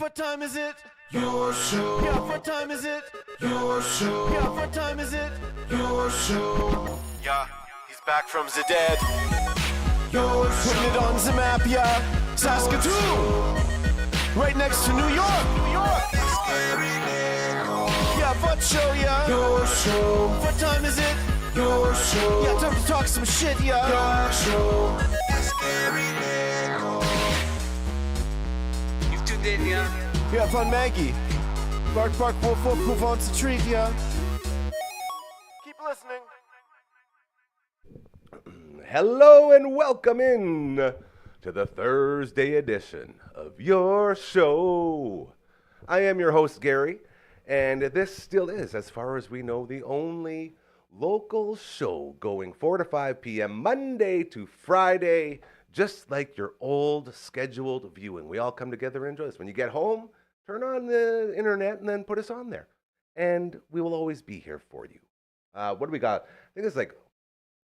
What time is it? Your show. Yeah, what time is it? Your show. Yeah, what time is it? Your show. Yeah, he's back from the dead. Your show. Putting it on the map, yeah. Saskatoon. Right next to New York. New York. Yeah, what show, yeah. Your show. What time is it? Your show. Yeah, time to talk some shit, yeah. Your show. You've tuned in, yeah? Yeah, fun Maggie. Bark, bark, wolf, wolf, who wants a treat, yeah? Keep listening. Hello and welcome in to the Thursday edition of your show. I am your host, Gary, and this still is, as far as we know, the only local show going 4 to 5 p.m. Monday to Friday, just like your old scheduled viewing. We all come together and enjoy this. When you get home, turn on the internet and then put us on there. And we will always be here for you. What do we got? I think it's like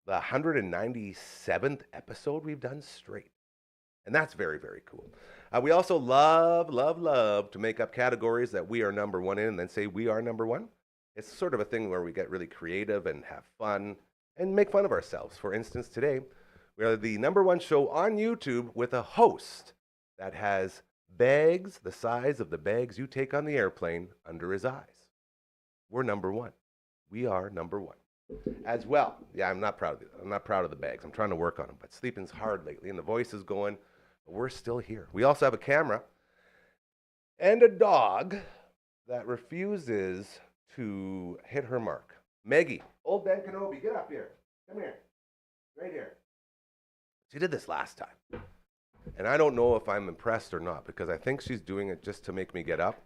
the 197th episode we've done straight. And that's very, very cool. We also love to make up categories that we are number one in and then say we are number one. It's sort of a thing where we get really creative and have fun and make fun of ourselves. For instance, today, we are the number one show on YouTube with a host that has bags the size of the bags you take on the airplane under his eyes. We're number one. We are number one. As well, yeah, I'm not proud of the bags. I'm trying to work on them, but sleeping's hard lately, and the voice is going, but we're still here. We also have a camera and a dog that refuses to hit her mark. Maggie, old Ben Kenobi, get up here. Come here. Right here. She did this last time. And I don't know if I'm impressed or not, because I think she's doing it just to make me get up.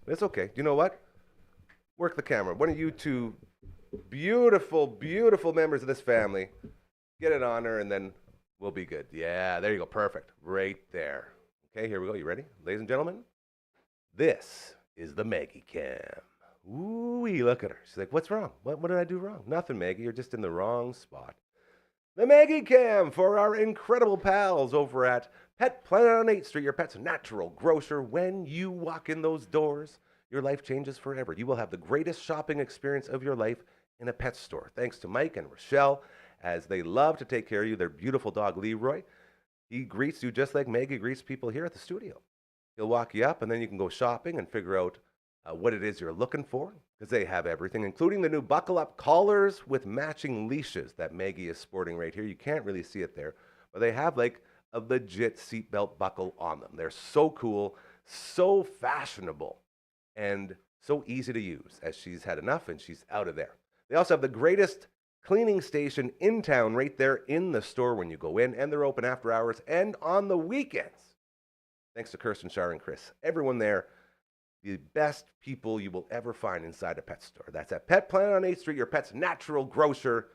But it's okay. You know what? Work the camera. One of you two beautiful, beautiful members of this family, get it on her, and then we'll be good. Yeah, there you go. Perfect. Right there. Okay, here we go. You ready? Ladies and gentlemen, this is the Maggie Cam. Ooh-wee, look at her. She's like, what's wrong? What did I do wrong? Nothing, Maggie. You're just in the wrong spot. The Maggie Cam for our incredible pals over at Pet Planet on 8th Street, your pet's natural grocer. When you walk in those doors, your life changes forever. You will have the greatest shopping experience of your life in a pet store. Thanks to Mike and Rochelle, as they love to take care of you. Their beautiful dog, Leroy, he greets you just like Maggie greets people here at the studio. He'll walk you up, and then you can go shopping and figure out what it is you're looking for, because they have everything, including the new buckle-up collars with matching leashes that Maggie is sporting right here. You can't really see it there, but they have like a legit seatbelt buckle on them. They're so cool, so fashionable, and so easy to use, as she's had enough and she's out of there. They also have the greatest cleaning station in town right there in the store when you go in, and they're open after hours and on the weekends. Thanks to Kirsten, Shar, and Chris. Everyone there, the best people you will ever find inside a pet store. That's at Pet Planet on 8th Street, your pet's natural grocer.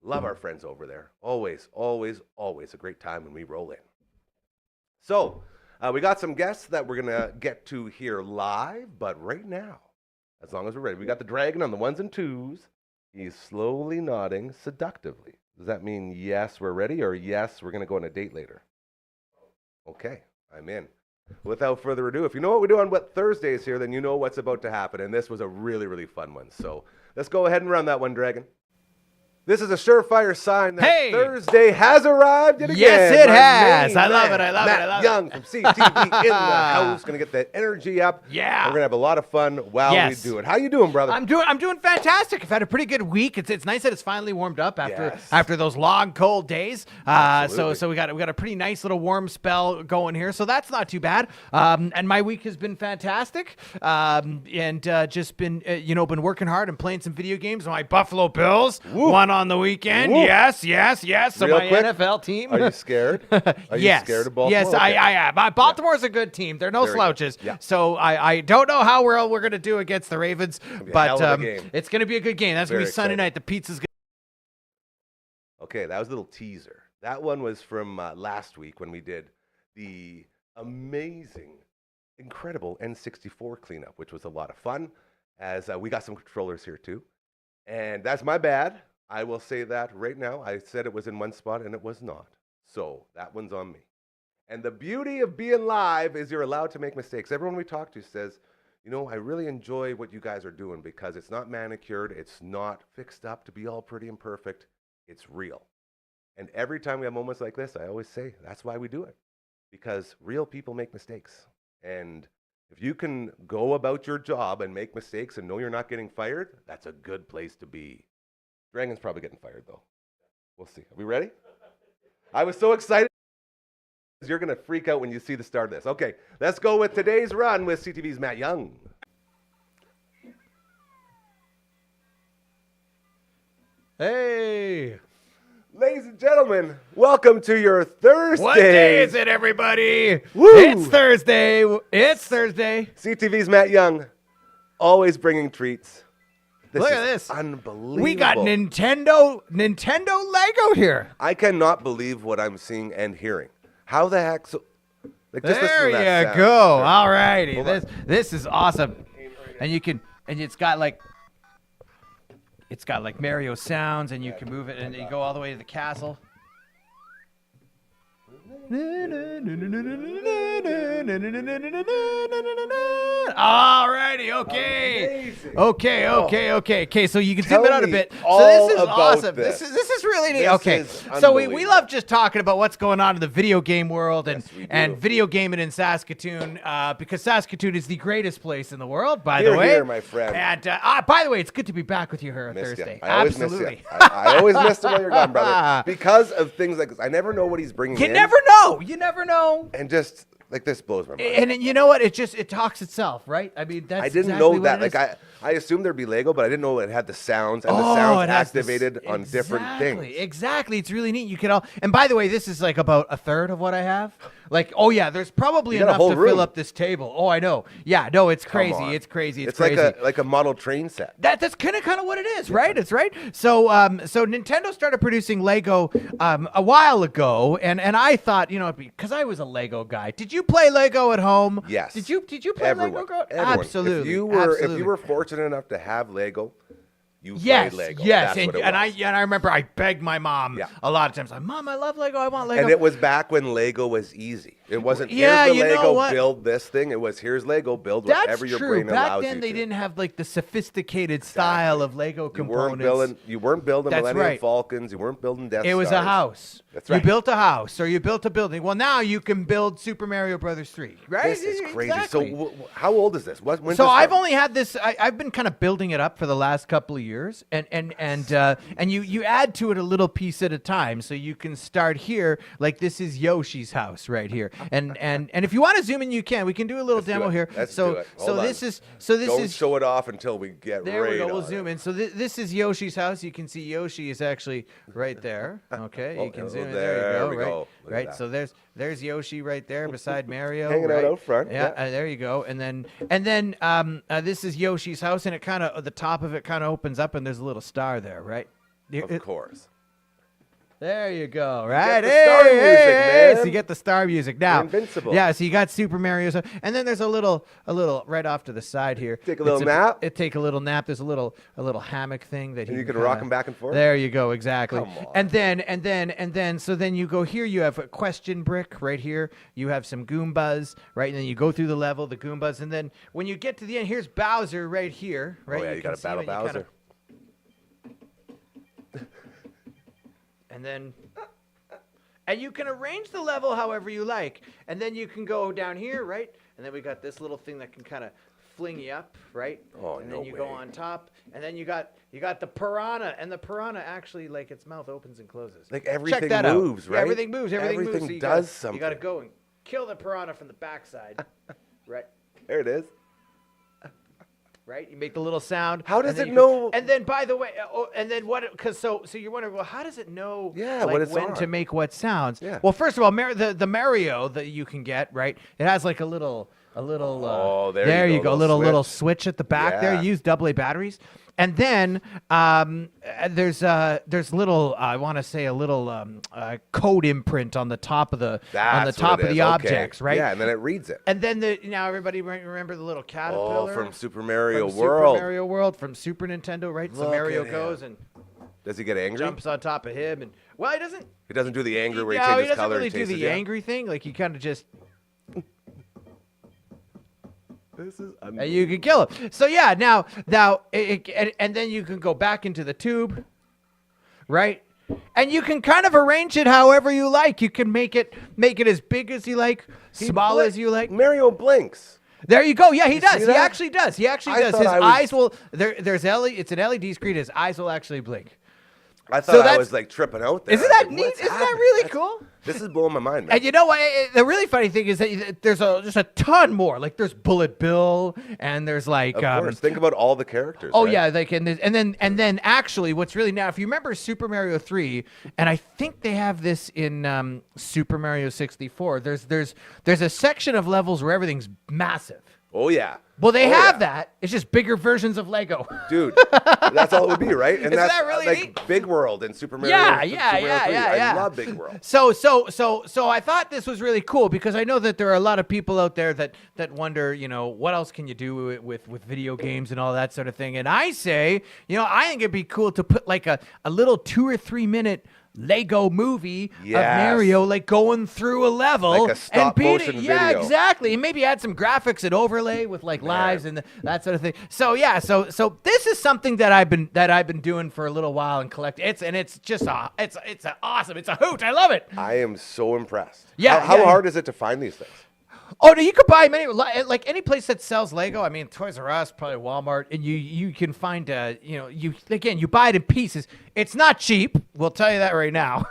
Love our friends over there. Always, always, always a great time when we roll in. So, we got some guests that we're going to get to here live, but right now, as long as we're ready, we got the dragon on the ones and twos. He's slowly nodding seductively. Does that mean yes, we're ready, or yes, we're going to go on a date later? Okay, I'm in. Without further ado, if you know what we do on What Thursdays here, then you know what's about to happen, and this was a really, really fun one. So let's go ahead and run that one, Dragon. This is a surefire sign that Thursday has arrived yet again. Yes, it has. I love it. Matt Young from CTV in the house. Going to get that energy up. Yeah. We're going to have a lot of fun while we do it. How you doing, brother? I'm doing fantastic. I've had a pretty good week. It's nice that it's finally warmed up after those long, cold days. So we got a pretty nice little warm spell going here. So that's not too bad. And my week has been fantastic. And just been been working hard and playing some video games. My Buffalo Bills won on the weekend. Woo. Yes. So Real my quick, NFL team. Are you scared? Are you scared of Baltimore? Yes, Okay. I am. Baltimore's a good team. They're no Very slouches. good. Yeah. So I don't know how we're going to do against the Ravens, but it's going to be a good game. That's going to be Sunday night. The pizza's good. Okay, that was a little teaser. That one was from last week when we did the amazing, incredible N64 cleanup, which was a lot of fun, as we got some controllers here too. And that's my bad. I will say that right now. I said it was in one spot, and it was not. So that one's on me. And the beauty of being live is you're allowed to make mistakes. Everyone we talk to says, you know, I really enjoy what you guys are doing because it's not manicured, it's not fixed up to be all pretty and perfect. It's real. And every time we have moments like this, I always say that's why we do it. Because real people make mistakes. And if you can go about your job and make mistakes and know you're not getting fired, that's a good place to be. Dragon's probably getting fired, though. We'll see. Are we ready? I was so excited. You're going to freak out when you see the start of this. Okay, let's go with today's run with CTV's Matt Young. Hey. Ladies and gentlemen, welcome to your Thursday. What day is it, everybody? Woo! It's Thursday. It's Thursday. CTV's Matt Young, always bringing treats. Look at this. Unbelievable. We got Nintendo Lego here. I cannot believe what I'm seeing and hearing. How the heck? Like, just listen There to that you sound. go. All righty. Hold on. This is awesome. And it's got like Mario sounds, and you can move it, and you go all the way to the castle. Alrighty, okay. Amazing. Okay. So you can Tell zoom it out a me bit. So all this is about awesome. this. This is really neat. This Okay. is So we unbelievable. love just talking about what's going on in the video game world and Yes, we do. and video gaming in Saskatoon, because Saskatoon is the greatest place in the world, by Hear, the way. hear, my friend. And by the way, it's good to be back with you here on Missed ya. Thursday. I always Absolutely. miss you. I always miss it while you're gone, brother. Because of things like this. I never know what he's bringing You in. never know. You never know. And just, like, this blows my mind. And then, you know what? It talks itself, right? I mean, that's I didn't exactly know what that. it is. Like, I assumed there'd be Lego, but I didn't know it had the sounds, and the Oh, sounds it has this- activated on different things. Exactly. It's really neat. You can all. And by the way, this is like about a third of what I have. Like, oh yeah, there's probably You got a enough whole to room. fill up this table. Oh, I know. Yeah, no, it's Come crazy. on. It's crazy. It's like crazy. a model train set. That's kind of what it is, right? It's right. So so Nintendo started producing Lego a while ago, and I thought, you know, because I was a Lego guy. Did you play Lego at home? Yes. Did you play Lego? Everyone. Absolutely. If you were fortunate enough to have Lego, you Yes, played Lego. yes, That's what it and was. I remember I begged my mom Yeah. a lot of times. Like, Mom, I love Lego. I want Lego. And it was back when Lego was easy. It wasn't, Yeah, here's the you know Lego, what? build this thing. It was, here's Lego, build That's whatever your true. brain Back allows then, you they to. didn't have like the sophisticated style of Lego You components. weren't building That's Millennium right. Falcons. You weren't building Death It was a Stars. house. That's You right. built a house, or you built a building. Well, now you can build Super Mario Brothers 3, right? This is crazy. Exactly. So how old is this? When So does I've start? only had this. I've been kind of building it up for the last couple of years, and you add to it a little piece at a time. So you can start here, like this is Yoshi's house right here, and if you want to zoom in, you can. We can do a little Let's do demo it. here. Let's so do it. so Hold this on. is Don't show it off until we get There we right go. We'll on zoom it. in. So this is Yoshi's house. You can see Yoshi is actually right there. Okay, you can zoom in. There you we go. Right, go. Look at right. that. So there's Yoshi right there beside Mario. Hanging out right? front, Yeah, yeah. there you go. And then this is Yoshi's house, and it kind of the top of it kind of opens up, and there's a little star there, right? Of course. There you go. Right. the star music, man. So you get the star music now. You're invincible. Yeah. So you got Super Mario, and then there's a little right off to the side here. Take a little nap? Take a little nap. There's a little hammock thing that And he you can kinda- rock 'em back and forth? There you go. Exactly. Come on. And then so then you go here. You have a question brick right here. You have some Goombas, right? And then you go through the level, the Goombas, and then when you get to the end, here's Bowser right here, right? Oh yeah, you can got to see him, battle and you kinda- Bowser. And you can arrange the level however you like. And then you can go down here, right? And then we got this little thing that can kind of fling you up, right? Oh, and no then you go way. on top. And then you got the piranha. And the piranha actually, like, its mouth opens and closes. Like, Check everything that out. moves, Yeah, right? everything moves. Everything moves. Everything So you does gotta, something. You got to go and kill the piranha from the backside, right? There it is. Right? You make the little sound. How does and then it you go- know- And then, by the way, and then what? Because so you're wondering, well, how does it know? Yeah, like, what it's when to on. make what sounds? Yeah. Well, first of all, the Mario that you can get, right? It has like a little. Oh, there there you you go, go. A little switch. switch at the back there. Yeah. Use AA batteries. And then there's little I want to say a little code imprint on the top of the That's what it is. Okay. objects, right? Yeah, and then it reads it. And then now everybody remember the little caterpillar Oh, from Super Mario from World. Super Mario World from Super Nintendo, right? So Look Mario at goes him. and Does he get angry? jumps on top of him, and well, he doesn't. He doesn't do the angry where he No, changes he doesn't color really and do chases the you? angry thing. Like, he kind of just. This is And you can kill him. So yeah, now, and then you can go back into the tube, right? And you can kind of arrange it however you like. You can make it as big as you like, small as you like. Mario blinks. There you go. Yeah, he does. see He that? actually does. He actually I does. thought His I was- eyes will. There's LED. It's an LED screen. His eyes will actually blink. I So thought I that's- was like tripping out there. Isn't I was that like, neat? what's Isn't that happening? really cool? This is blowing my mind, man. And you know what? The really funny thing is that there's just a ton more. Like, there's Bullet Bill, and there's like. Of course. Think about all the characters. Oh right? yeah, like and then actually, what's really now, if you remember Super Mario 3, and I think they have this in Super Mario 64. There's a section of levels where everything's massive. Oh yeah. Well, they Oh, have yeah. that. It's just bigger versions of Lego. Dude, that's all it would be, right? And Isn't that's that really like neat? Big World and Super Mario. Yeah, Super yeah, Mario 3. yeah. I love Big World. So I thought this was really cool because I know that there are a lot of people out there that wonder, what else can you do with video games and all that sort of thing. And I say, I think it'd be cool to put like a little 2 or 3 minute Lego movie of Yes. Mario, like going through a level Like a stop and motion Yeah, video. exactly. And maybe add some graphics and overlay with like lives and that sort of thing. So yeah, so this is something that I've been doing for a little while and collect. It's just awesome. It's a hoot. I love it. I am so impressed. Yeah, How yeah. hard is it to find these things? Oh no, you could buy many, like any place that sells Lego. I mean, Toys R Us, probably Walmart, and you can find you buy it in pieces. It's not cheap. We'll tell you that right now.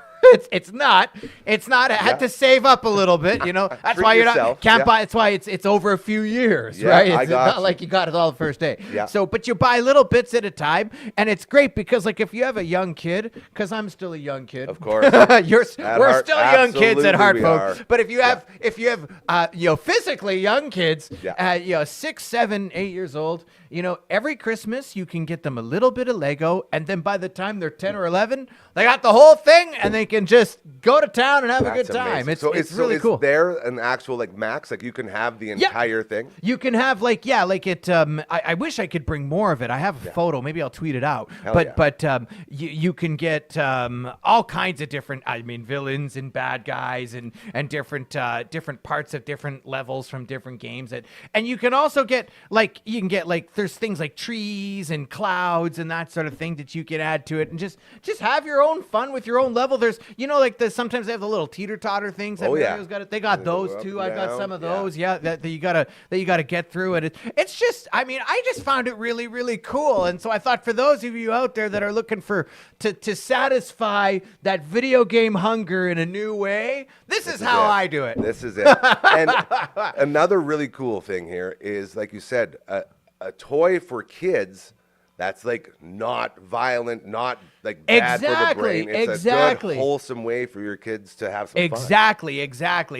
It's not. I had to save up a little bit. That's Treat why you're yourself. can't Yeah. buy. It's why it's over a few years, Yeah, right? I It's got not you. like you got it all the first day. Yeah. So, but you buy little bits at a time, and it's great because, like, if you have a young kid, because I'm still a young kid, Of course. we're heart, still young kids at absolutely heart, we folks. are. But if you have physically young kids, Yeah. 6, 7, 8 years old, every Christmas you can get them a little bit of Lego, and then by the time they're 10 or 11, they got the whole thing, and they can just go to town and have a That's good time. amazing. It's really is cool. there an actual like max? Like you can have the entire thing? You can have I wish I could bring more of it. I have a photo. Maybe I'll tweet it out. Hell But you can get all kinds of different, villains and bad guys and different parts of different levels from different games. And you can also get there's things like trees and clouds and that sort of thing that you can add to it, and just have your own fun with your own level. There's sometimes they have the little teeter-totter things that Mario's got. They got those up, too. I've got down, some of yeah. those. Yeah, that you gotta get through it. It's just, I just found it really, really cool. And so I thought for those of you out there that are looking to satisfy that video game hunger in a new way, this is how I do it. This is it. And another really cool thing here is, like you said, a toy for kids that's like not violent, not like bad for the brain. It's a good, wholesome way for your kids to have some fun. Exactly.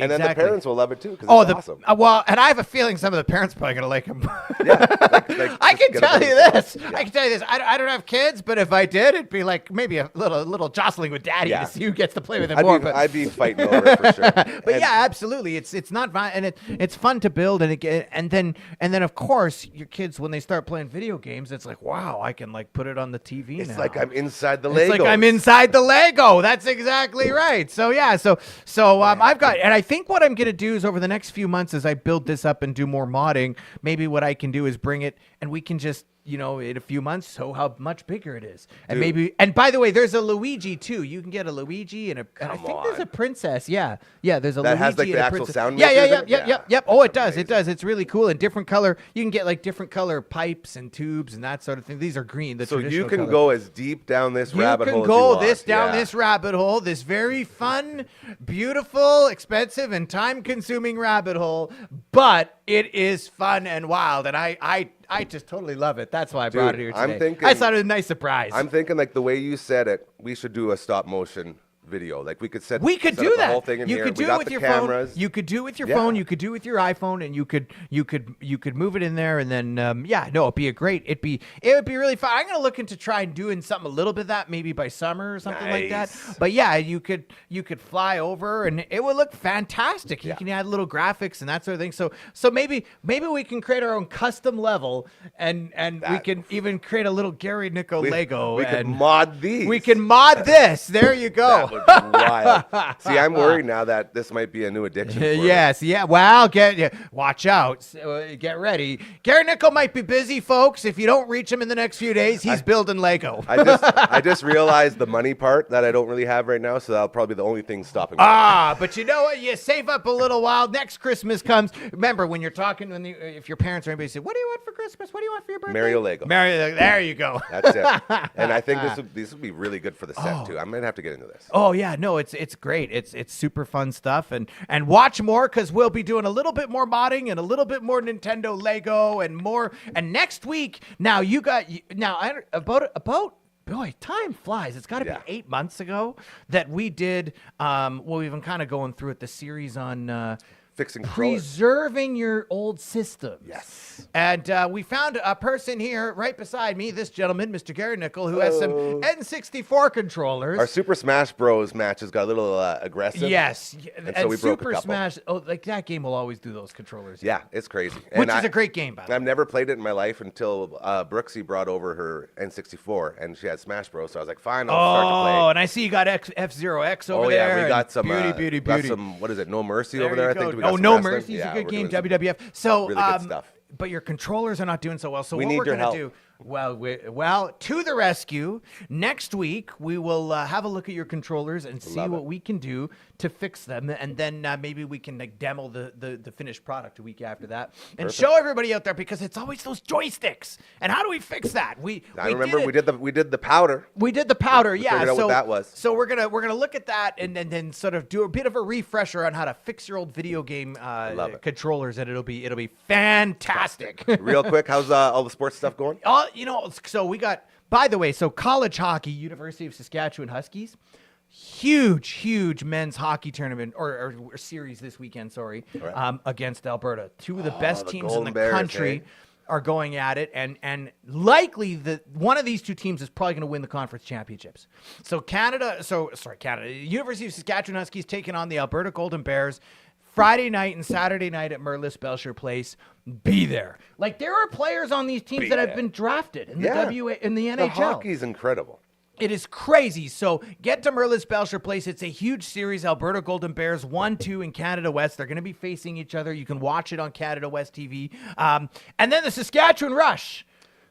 And then the parents will love it too because it's awesome. Well, and I have a feeling some of the parents are probably gonna like them. Like I just can get a tell bit you of this. fun. I can tell you this. I don't have kids, but if I did, it'd be like maybe a little jostling with daddy Yeah. to see who gets to play with it more. I'd be fighting over it for sure. But yeah, absolutely. It's not violent, and it's fun to build, and then of course your kids, when they start playing video games, it's like, wow, I can like put it on the TV. It's now. like I'm inside the It's Lego. like I'm inside the Lego. That's exactly right. So yeah, so I've got, and I think what I'm gonna do is over the next few months as I build this up and do more modding, maybe what I can do is bring it, and we can just, in a few months, show how much bigger it is. And and by the way, there's a Luigi too. You can get a Luigi and I think there's a princess. Yeah, there's a that Luigi has like and the a actual princess. sound. Yeah. makers in it? Yep. Oh, it That's does. It does. It's really cool. And different color. You can get like different color pipes and tubes and that sort of thing. These are green. So you traditional can color. go as deep down this rabbit hole You as can go you want. down Yeah. this rabbit hole, this very fun, beautiful, expensive, and time-consuming rabbit hole, but it is fun and wild, and I just totally love it. That's why I brought it here today. I'm thinking- I thought it was a nice surprise. I'm thinking like the way you said it, we should do a stop motion video. Like we could do up the that. whole thing in You here. could do we got it with the your cameras. phone. You could do it with your Yeah. phone. You could do it with your iPhone, and you could move it in there, and then it'd be it would be really fun. I'm gonna look into trying doing something a little bit of that maybe by summer or something like that. Nice. But yeah, you could fly over, and it would look fantastic. You Yeah. can add little graphics and that sort of thing. So maybe we can create our own custom level, and we can even create a little Gary Nickel Lego. We could and mod these. we can mod this. There you go. That would be wild. See, I'm worried now that this might be a new addiction. For me. Yes, yeah. Well, watch out. Get ready. Gary Nickel might be busy, folks. If you don't reach him in the next few days, he's building Lego. I just realized the money part that I don't really have right now, so that'll probably be the only thing stopping me. But you know what? You save up a little while. Next Christmas comes. Remember, when you're talking, if your parents or anybody say, "What do you want for Christmas? What do you want for your birthday?" Mario Lego. There you go. That's it. And I think this would be really good for the set too. I'm gonna have to get into this. Oh yeah, no, it's great. It's super fun stuff, and watch more because we'll be doing a little bit more modding and a little bit more Nintendo Lego and more. And next week, now boy, time flies. It's got to be 8 months ago that we did. We've been kind of going through it. The series on Fixing controllers. preserving your old systems. Yes. And we found a person here right beside me, this gentleman, Mr. Gary Nickel, who has some N64 controllers. Our Super Smash Bros. Matches got a little aggressive. Yes. And so we broke a Super couple. Smash, like that game will always do those controllers. Yeah, it's crazy. Which is a great game, by the way. I've never played it in my life until Brooksy brought over her N64 and she had Smash Bros. So I was like, fine, I'll start to play. Oh, and I see you got F-Zero X over there. Oh yeah, we got some beauty. Got some, what is it? No Mercy There over there. you I think. go. We got some No wrestling. Mercy is a good we're game. doing some WWF. So really good stuff. But your controllers are not doing so well. So We what need we're your going to help. do? Well, to the rescue. Next week we will have a look at your controllers and see what we can do to fix them, and then maybe we can demo the finished product a week after that and show everybody out there, because it's always those joysticks. And how do we fix that? I remember we did the powder. We did the powder, We figured out what that was. So we're gonna look at that and then sort of do a bit of a refresher on how to fix your old video game controllers, and it'll be fantastic. Real quick, how's all the sports stuff going? So we got, by the way, college hockey, University of Saskatchewan Huskies, huge men's hockey tournament or series this weekend. Against Alberta. Two of the best the teams in the Golden Bears, country are going at it, and likely one of these two teams is probably going to win the conference championships. Canada, University of Saskatchewan Huskies taking on the Alberta Golden Bears. Friday night and Saturday night at Merlis Belcher Place. Be there. Like, there are players on these teams that have been drafted in the NHL. The hockey's incredible. It is crazy. So get to Merlis Belcher Place. It's a huge series. Alberta Golden Bears 1-2 in Canada West. They're going to be facing each other. You can watch it on Canada West TV. And then the Saskatchewan Rush.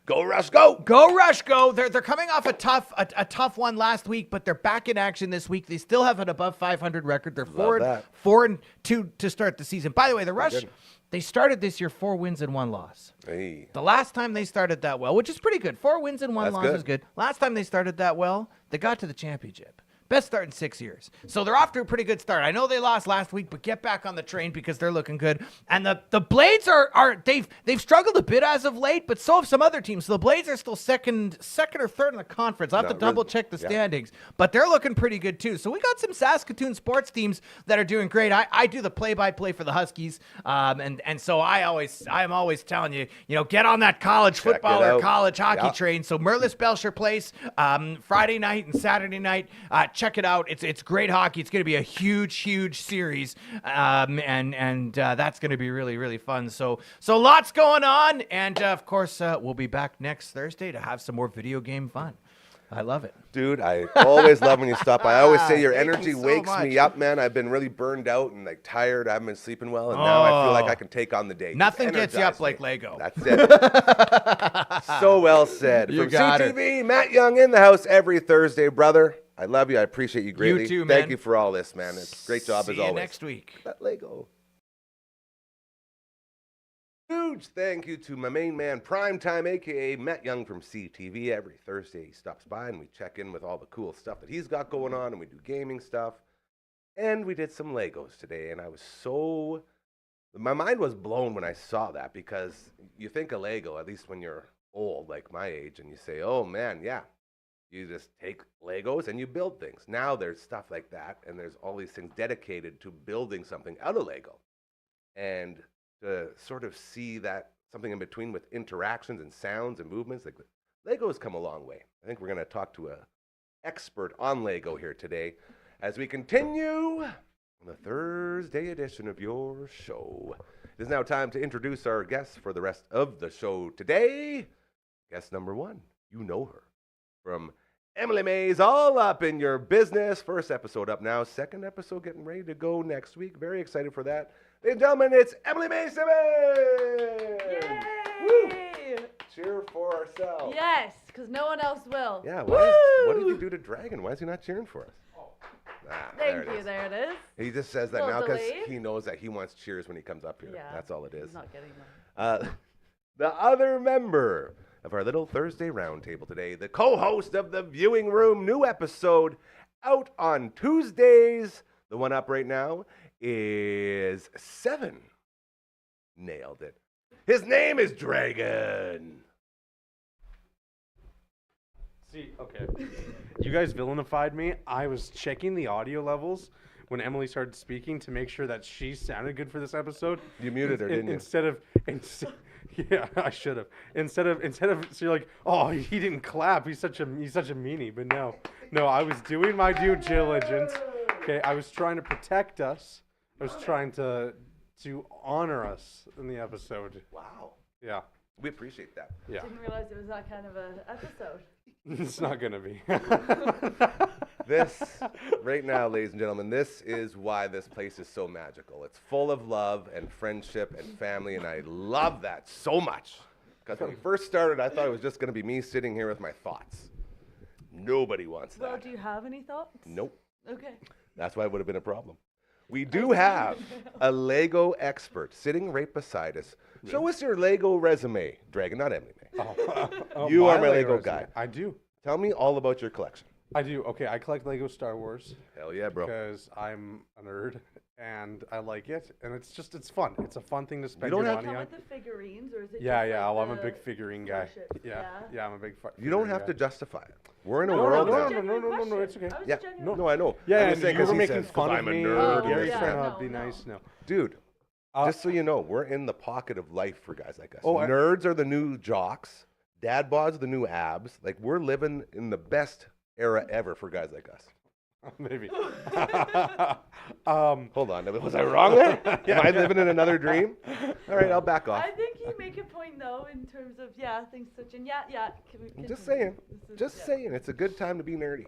Go Rush, go! Go Rush, go! They're coming off a tough one last week, but they're back in action this week. They still have an above 500 record. They're 4-2 to start the season. By the way, the Rush, they started this year 4 wins and 1 loss. Hey. The last time they started that well, which is pretty good. 4 wins and 1 loss is good. Last time they started that well, they got to the championship. Best start in 6 years. So they're off to a pretty good start. I know they lost last week, but get back on the train because they're looking good. And the Blades they've struggled a bit as of late, but so have some other teams. So the Blades are still second or third in the conference. I'll have to double check the standings, but they're looking pretty good too. So we got some Saskatoon sports teams that are doing great. I do the play-by-play for the Huskies, and so I'm always telling you, get on that college football or college hockey train. So Merlis Belcher Place, Friday night and Saturday night. Check it out. It's great hockey. It's going to be a huge series, and that's going to be really, really fun. So lots going on, and of course we'll be back next Thursday to have some more video game fun. I love it. Dude, I always love when you stop. I always say your Thank energy you so wakes much. me up, man. I've been really burned out and tired. I haven't been sleeping well, and now I feel like I can take on the day. Nothing gets you up Energize like me. Lego. That's it. So well said. You From got it. CTV, Matt Young in the house every Thursday, brother. I love you. I appreciate you greatly. You too, man. Thank you for all this, man. It's a great job See as you always. next week. That Lego. Huge thank you to my main man, Primetime, a.k.a. Matt Young from CTV. Every Thursday he stops by and we check in with all the cool stuff that he's got going on, and we do gaming stuff. And we did some Legos today, and my mind was blown when I saw that, because you think of Lego, at least when you're old, like my age, and you say, oh man, yeah. You just take Legos and you build things. Now there's stuff like that, and there's all these things dedicated to building something out of Lego. And to sort of see that something in between with interactions and sounds and movements, like Lego's come a long way. I think we're going to talk to an expert on Lego here today as we continue on the Thursday edition of your show. It is now time to introduce our guests for the rest of the show today. Guest number one, you know her from Emily May's All Up in Your Business. First episode up now, second episode getting ready to go next week. Very excited for that. Ladies and gentlemen, it's Emily May Simmons! Yay! Woo! Cheer for ourselves. Yes, because no one else will. Yeah, what did you do to Dragon? Why is he not cheering for us? Thank you, there it is. He just says that Little now because delayed. he knows that he wants cheers when he comes up here. Yeah, That's all it is. He's not getting them. The other member of our little Thursday roundtable today, the co-host of The Viewing Room, new episode out on Tuesdays. The one up right now is 7. Nailed it. His name is Dragon. See, okay. You guys villainified me. I was checking the audio levels when Emily started speaking to make sure that she sounded good for this episode. You muted her, didn't you? Yeah, I should have. Instead of, so you're like, oh, he didn't clap. He's such a meanie. But no, I was doing my due diligence. Okay, I was trying to protect us. I was trying to honor us in the episode. Wow. Yeah, We appreciate that. yeah. Didn't realize it was that kind of an episode. It's not gonna be. This, right now, ladies and gentlemen, this is why this place is so magical. It's full of love and friendship and family, and I love that so much. Because when we first started, I thought it was just going to be me sitting here with my thoughts. Nobody wants Well, that. do you have any thoughts? Nope. Okay. That's why it would have been a problem. We do have a Lego expert sitting right beside us. Show us your Lego resume, Dragon, not Emily May. You are my Lego guy. I do. Tell me all about your collection. I do. Okay, I collect Lego Star Wars Hell yeah, bro. because I'm a nerd and I like it, and it's fun. It's a fun thing to spend don't your have- money Come on. with the figurines, or is it? Yeah, just yeah. like Well, I'm a the big figurine guy. warships? Yeah, I'm a big. You don't figurine have guy. to justify it. We're in a No, world that was now. a genuine No, it's question. okay. That was Yeah, a genuine no, I know. Yeah, Yeah, I'm and just saying you 'cause were he making says, fun 'cause of I'm a me. nerd. Oh, Gary's yeah, trying no, to be no. nice. No. Dude, Uh, just so you know, we're in the pocket of life for guys like us. Oh, Nerds are the new jocks. Dad bods are the new abs. Like, we're living in the best era ever for guys like us. Maybe. Hold on. Was I wrong there? Am I living in another dream? All right, I'll back off. I think you make a point though in terms of things switching. Yeah. I'm just saying. This is- yeah. Saying. It's a good time to be nerdy.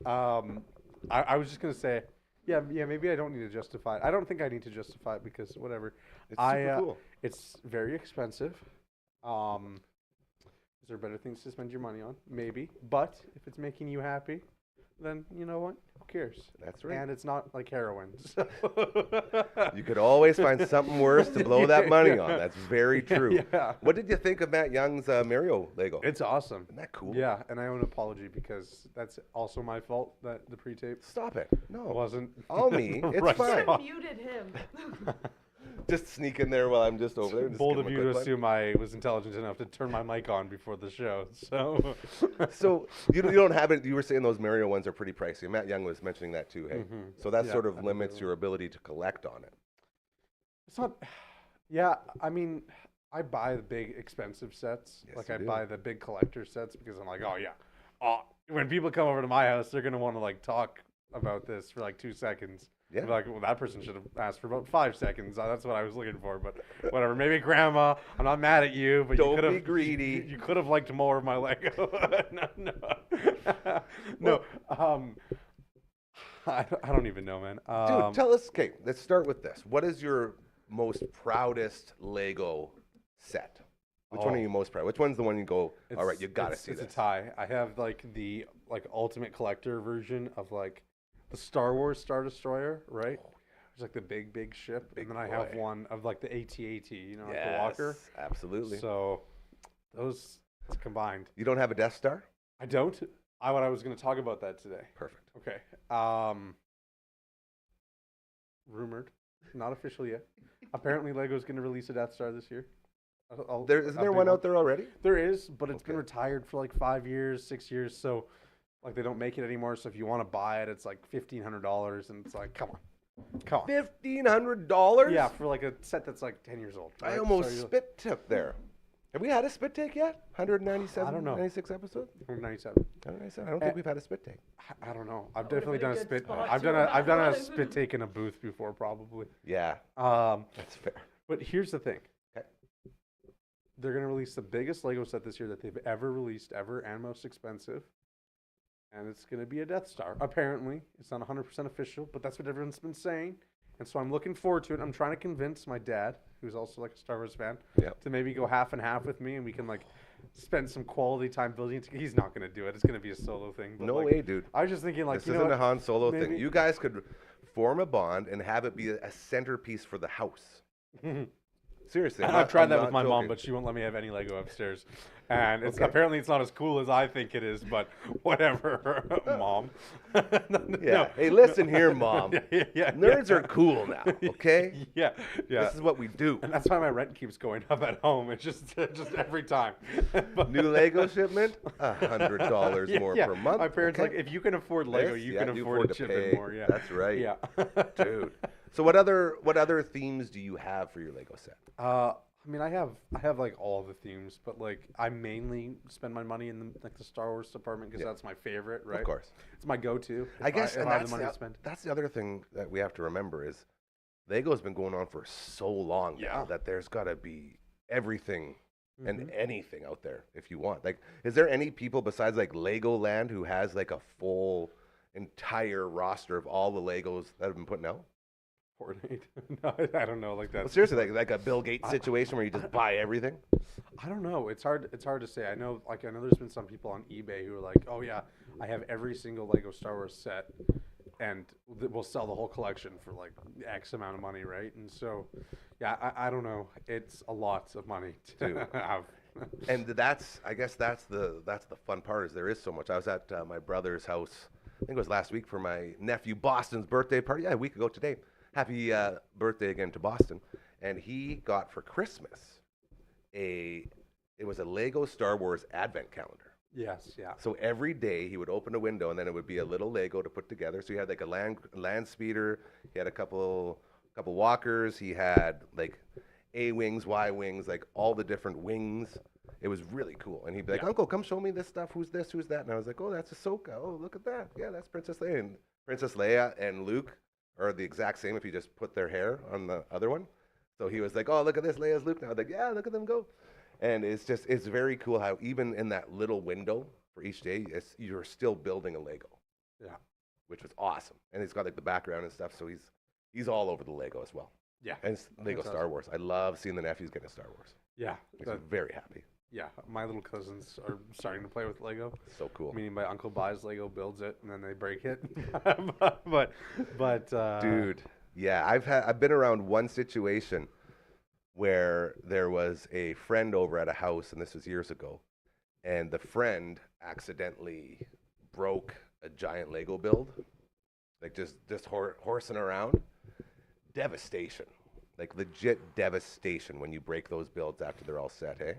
I was just gonna say, yeah. Maybe I don't need to justify it. I don't think I need to justify it because whatever. It's super cool. It's very expensive. Is there better things to spend your money on? Maybe. But if it's making you happy, then you know what? Who cares? That's right. And it's not like heroin. So. You could always find something worse to blow that money on. That's very true. Yeah. What did you think of Matt Young's Mario Lego? It's awesome. Isn't that cool? Yeah, and I owe an apology because that's also my fault that the pre-tape Stop it. No. wasn't. All me. It's Right. fine. Should have muted him. Just sneak in there while I'm just over there. and just Bold give of him a you to quick assume I was intelligent enough to turn my mic on before the show. So, plug. So you don't have it. You were saying those Mario ones are pretty pricey. Matt Young was mentioning that too. Hey, so that Yeah, sort I of think limits so. your ability to collect on it. it's not. Yeah, I mean, I buy the big expensive sets. Yes, Like you I do. buy the big collector sets because I'm like, oh yeah, when people come over to my house, they're gonna want to like talk about this for like 2 seconds. Yeah. They're like, well, that person should have asked for about 5 seconds. That's what I was looking for, but whatever. Maybe Grandma, I'm not mad at you, but Don't you could be have greedy. You could have liked more of my Lego. no. I don't even know, man. Dude, tell us. Okay, let's start with this. What is your most proudest Lego set? Which one are Oh. you most proud? Which one's the one you go? All right, you gotta it's, see it's this. a tie. I have like the ultimate collector version of like the Star Wars Star Destroyer, right? It's like the big ship, Big and then I have boy. one of like the AT-AT, you know, like the Walker. Yes, absolutely. So those combined. You don't have a Death Star? I don't. I was going to talk about that today. Perfect. Okay. Rumored, not official yet. Apparently, Lego's going to release a Death Star this year. Isn't there one out there already? There is, but it's been Okay. retired for like 5 years, 6 years. So Like they don't make it anymore. So if you want to buy it, it's like $1,500, and it's like, come on. $1,500? Yeah, for like a set that's like 10 years old. I right? almost So you're- spit took there. Have we had a spit take yet? 197, I don't know. 96 episodes? 97. 197. I don't think we've had a spit take. I don't know. I've That definitely would've been done a a good spit. spot I've to done have a one. spit take in a booth before, probably. Yeah, Um, that's fair. but here's the thing. Okay. They're gonna release the biggest Lego set this year that they've ever released, and most expensive. And it's gonna be a Death Star. Apparently, it's not 100% official, but that's what everyone's been saying. And so I'm looking forward to it. I'm trying to convince my dad, who's also like a Star Wars fan, Yep. to maybe go half and half with me, and we can like spend some quality time building it. He's not gonna do it. It's gonna be a solo thing. But No like, way, dude. I was just thinking, like, This you know isn't a what? Han Solo thing. maybe- You guys could form a bond and have it be a centerpiece for the house. Seriously. I've tried I'm that not with my mom, joking. but she won't let me have any Lego upstairs. And it's Okay. apparently it's not as cool as I think it is, but whatever, mom. Yeah. Hey, listen here, Mom. Yeah. Nerds are cool now, okay? Yeah. This is what we do. And that's why my rent keeps going up at home. It's just every time. But- New Lego shipment, $100 Yeah, more yeah. per month. My parents okay? like, if you can afford Lego, This, you yeah, can you afford to shipping pay. more. Yeah, That's right. Yeah, Dude. So what other themes do you have for your Lego set? I mean, I have like all the themes, but like I mainly spend my money in the Star Wars department because Yeah. that's my favorite, right? Of course. It's my go-to. I guess if and I have that's, the money to spend. that's the other thing that we have to remember is Lego's been going on for so long now Yeah. that there's got to be everything and Mhm. anything out there if you want. Like, is there any people besides like Legoland who has like a full entire roster of all the Legos that have been putting out? Fortnite. No, I don't know. Like that. Well, seriously, like a Bill Gates situation where you just buy everything? I don't know. It's hard to say. I know there's been some people on eBay who are like, oh yeah, I have every single Lego Star Wars set, and we'll sell the whole collection for like X amount of money, right? And so, yeah, I don't know. It's a lot of money to Dude. have. And I guess that's the fun part is there is so much. I was at my brother's house, I think it was last week for my nephew Boston's birthday party. Yeah, a week ago today. Happy birthday again to Boston. And he got for Christmas it was a Lego Star Wars advent calendar. Yes. Yeah. So every day he would open a window and then it would be a little Lego to put together. So he had like a land speeder, he had a couple walkers, he had like A wings, Y wings, like all the different wings. It was really cool. And he'd be like, Yeah. Uncle, come show me this stuff. Who's this? Who's that? And I was like, oh, that's Ahsoka. Oh, look at that. Yeah, that's Princess Leia. And Princess Leia and Luke are the exact same if you just put their hair on the other one. So he was like, oh, look at this. Leia's Luke now. I was like, yeah, look at them go. And it's very cool how even in that little window for each day, you're still building a Lego. Yeah. Which was awesome. And he's got like the background and stuff. So he's all over the Lego as well. Yeah. And it's Lego That's Star awesome. Wars. I love seeing the nephews getting Star Wars. Yeah. Makes me very happy. Yeah. My little cousins are starting to play with Lego. So cool. Meaning my uncle buys Lego, builds it, and then they break it. but Dude, yeah, I've been around one situation where there was a friend over at a house, and this was years ago, and the friend accidentally broke a giant Lego build, like just horsing around. Devastation, like legit devastation when you break those builds after they're all set. Hey,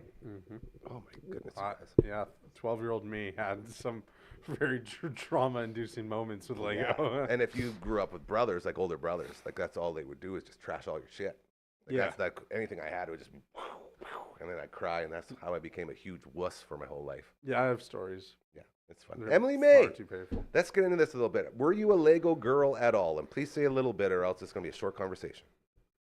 oh my goodness, you guys. yeah, 12-year-old me had some very trauma-inducing moments with Lego. And if you grew up with brothers, like older brothers, like that's all they would do is just trash all your shit. Like Yeah. That's anything I had would just be, and then I'd cry, and that's how I became a huge wuss for my whole life. Yeah, I have stories. Yeah, it's fun. They're Emily far May, too painful. let's get into this a little bit. Were you a Lego girl at all? And please say a little bit, or else it's gonna be a short conversation.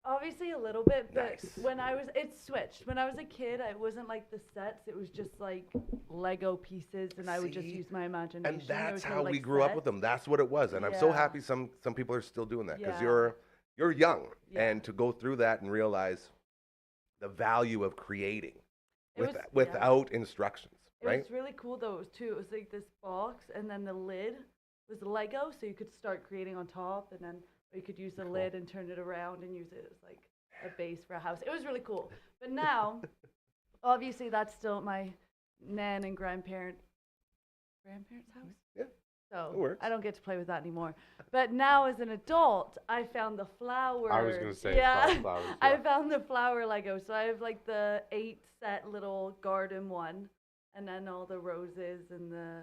Obviously a little bit, but Nice. when it switched. When I was a kid, it wasn't like the sets. It was just like Lego pieces, and I would just See? use my imagination. And There that's was no, how we like, grew up sets. with them. That's what it was, and I'm so Yeah. happy some people are still doing that because Yeah. you're young, Yeah. and to go through that and realize the value of creating It was- without instructions, It right? was really cool though too. It was like this box, and then the lid was Lego, so you could start creating on top, and then or you could use the lid and turn it around and use it as like a base for a house. It was really cool. But now, obviously, that's still my nan and grandparents' house. Yeah, So it works. I don't get to play with that anymore. But now, as an adult, I found the flower. I was gonna say it's yeah, probably flowers, I yeah. found the flower Lego. So I have like the 8 set little garden one, and then all the roses and the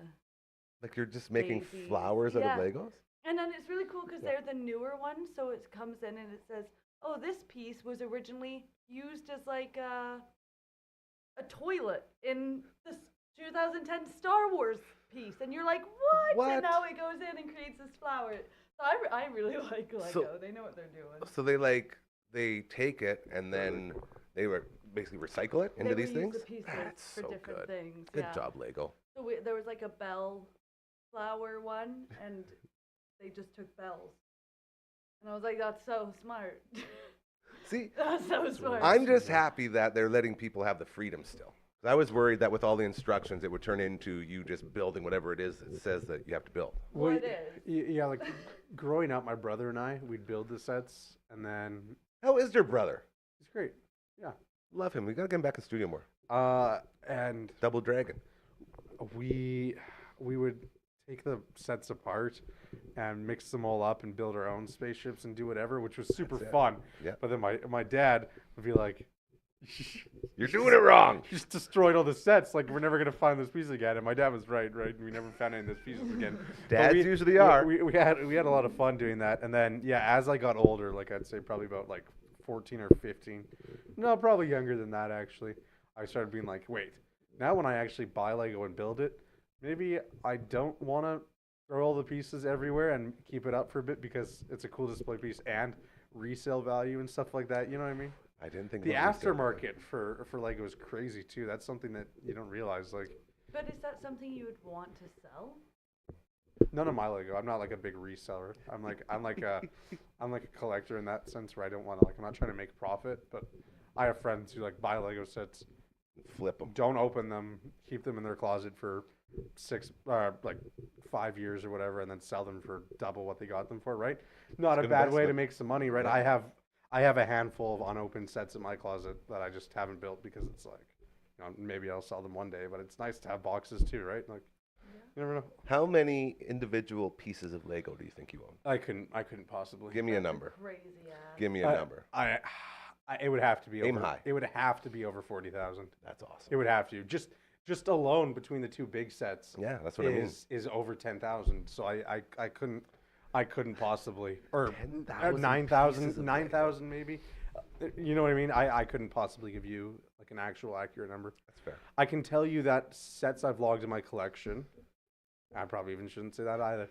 Like you're just making daisies. flowers out Yeah. of Legos? And then it's really cool because they're the newer ones, so it comes in and it says, "Oh, this piece was originally used as like a toilet in the 2010 Star Wars piece," and you're like, "What?" What? And now it goes in and creates this flower. So I really like Lego. So- They know what they're doing. So they take it and then they were basically recycle it into They these reuse things? the pieces That's for so different good. things. Good yeah. job, Lego. So there was like a bell flower one, and they just took bells. And I was like, "That's so smart." See, That's so smart. I'm just happy that they're letting people have the freedom still. 'Cause I was worried that with all the instructions, it would turn into you just building whatever it is that says that you have to build. Well, it y- is. Yeah, like growing up, my brother and I, we'd build the sets, and then How is your brother? he's great. Yeah. Love him. We gotta get him back in studio more. And Double Dragon. we would take the sets apart and mix them all up and build our own spaceships and do whatever, which was super That's it. fun. Yeah. But then my dad would be like, You're doing it wrong. "You just destroyed all the sets. Like we're never gonna find this piece again." And my dad was right. We never found any of those pieces again. But Dads usually are. We had a lot of fun doing that. And then yeah, as I got older, like I'd say probably about like 14 or 15, no, probably younger than that actually, I started being like, wait, now when I actually buy Lego and build it, maybe I don't want to throw all the pieces everywhere and keep it up for a bit because it's a cool display piece and resale value and stuff like that. You know what I mean? I didn't think The about resale. aftermarket for Lego is crazy too. That's something that you don't realize. Like But is that something you would want to sell? none of my Lego. I'm not like a big reseller. I'm like a collector in that sense where I don't want to I'm not trying to make profit, but I have friends who like buy Lego sets, Flip them. don't open them, keep them in their closet for 5 years or whatever, and then sell them for double what they got them for. Right? Not a Good bad way to investment. make some money, right? Yeah. I have a handful of unopened sets in my closet that I just haven't built because it's like, maybe I'll sell them one day, but it's nice to have boxes too, right? Like, you never know. How many individual pieces of Lego do you think you own? I couldn't possibly. Give me a That's number. Crazy ass. Give me a number. It would have to be Aim over, high. It would have to be over 40,000. That's awesome. It would have to. Just alone between the two big sets. Yeah, that's what I mean. Is over 10,000. So I couldn't possibly, or 10,000 9,000 pieces of 9,000 maybe. You know what I mean? I couldn't possibly give you like an actual accurate number. That's fair. I can tell you that sets I've logged in my collection. I probably even shouldn't say that either.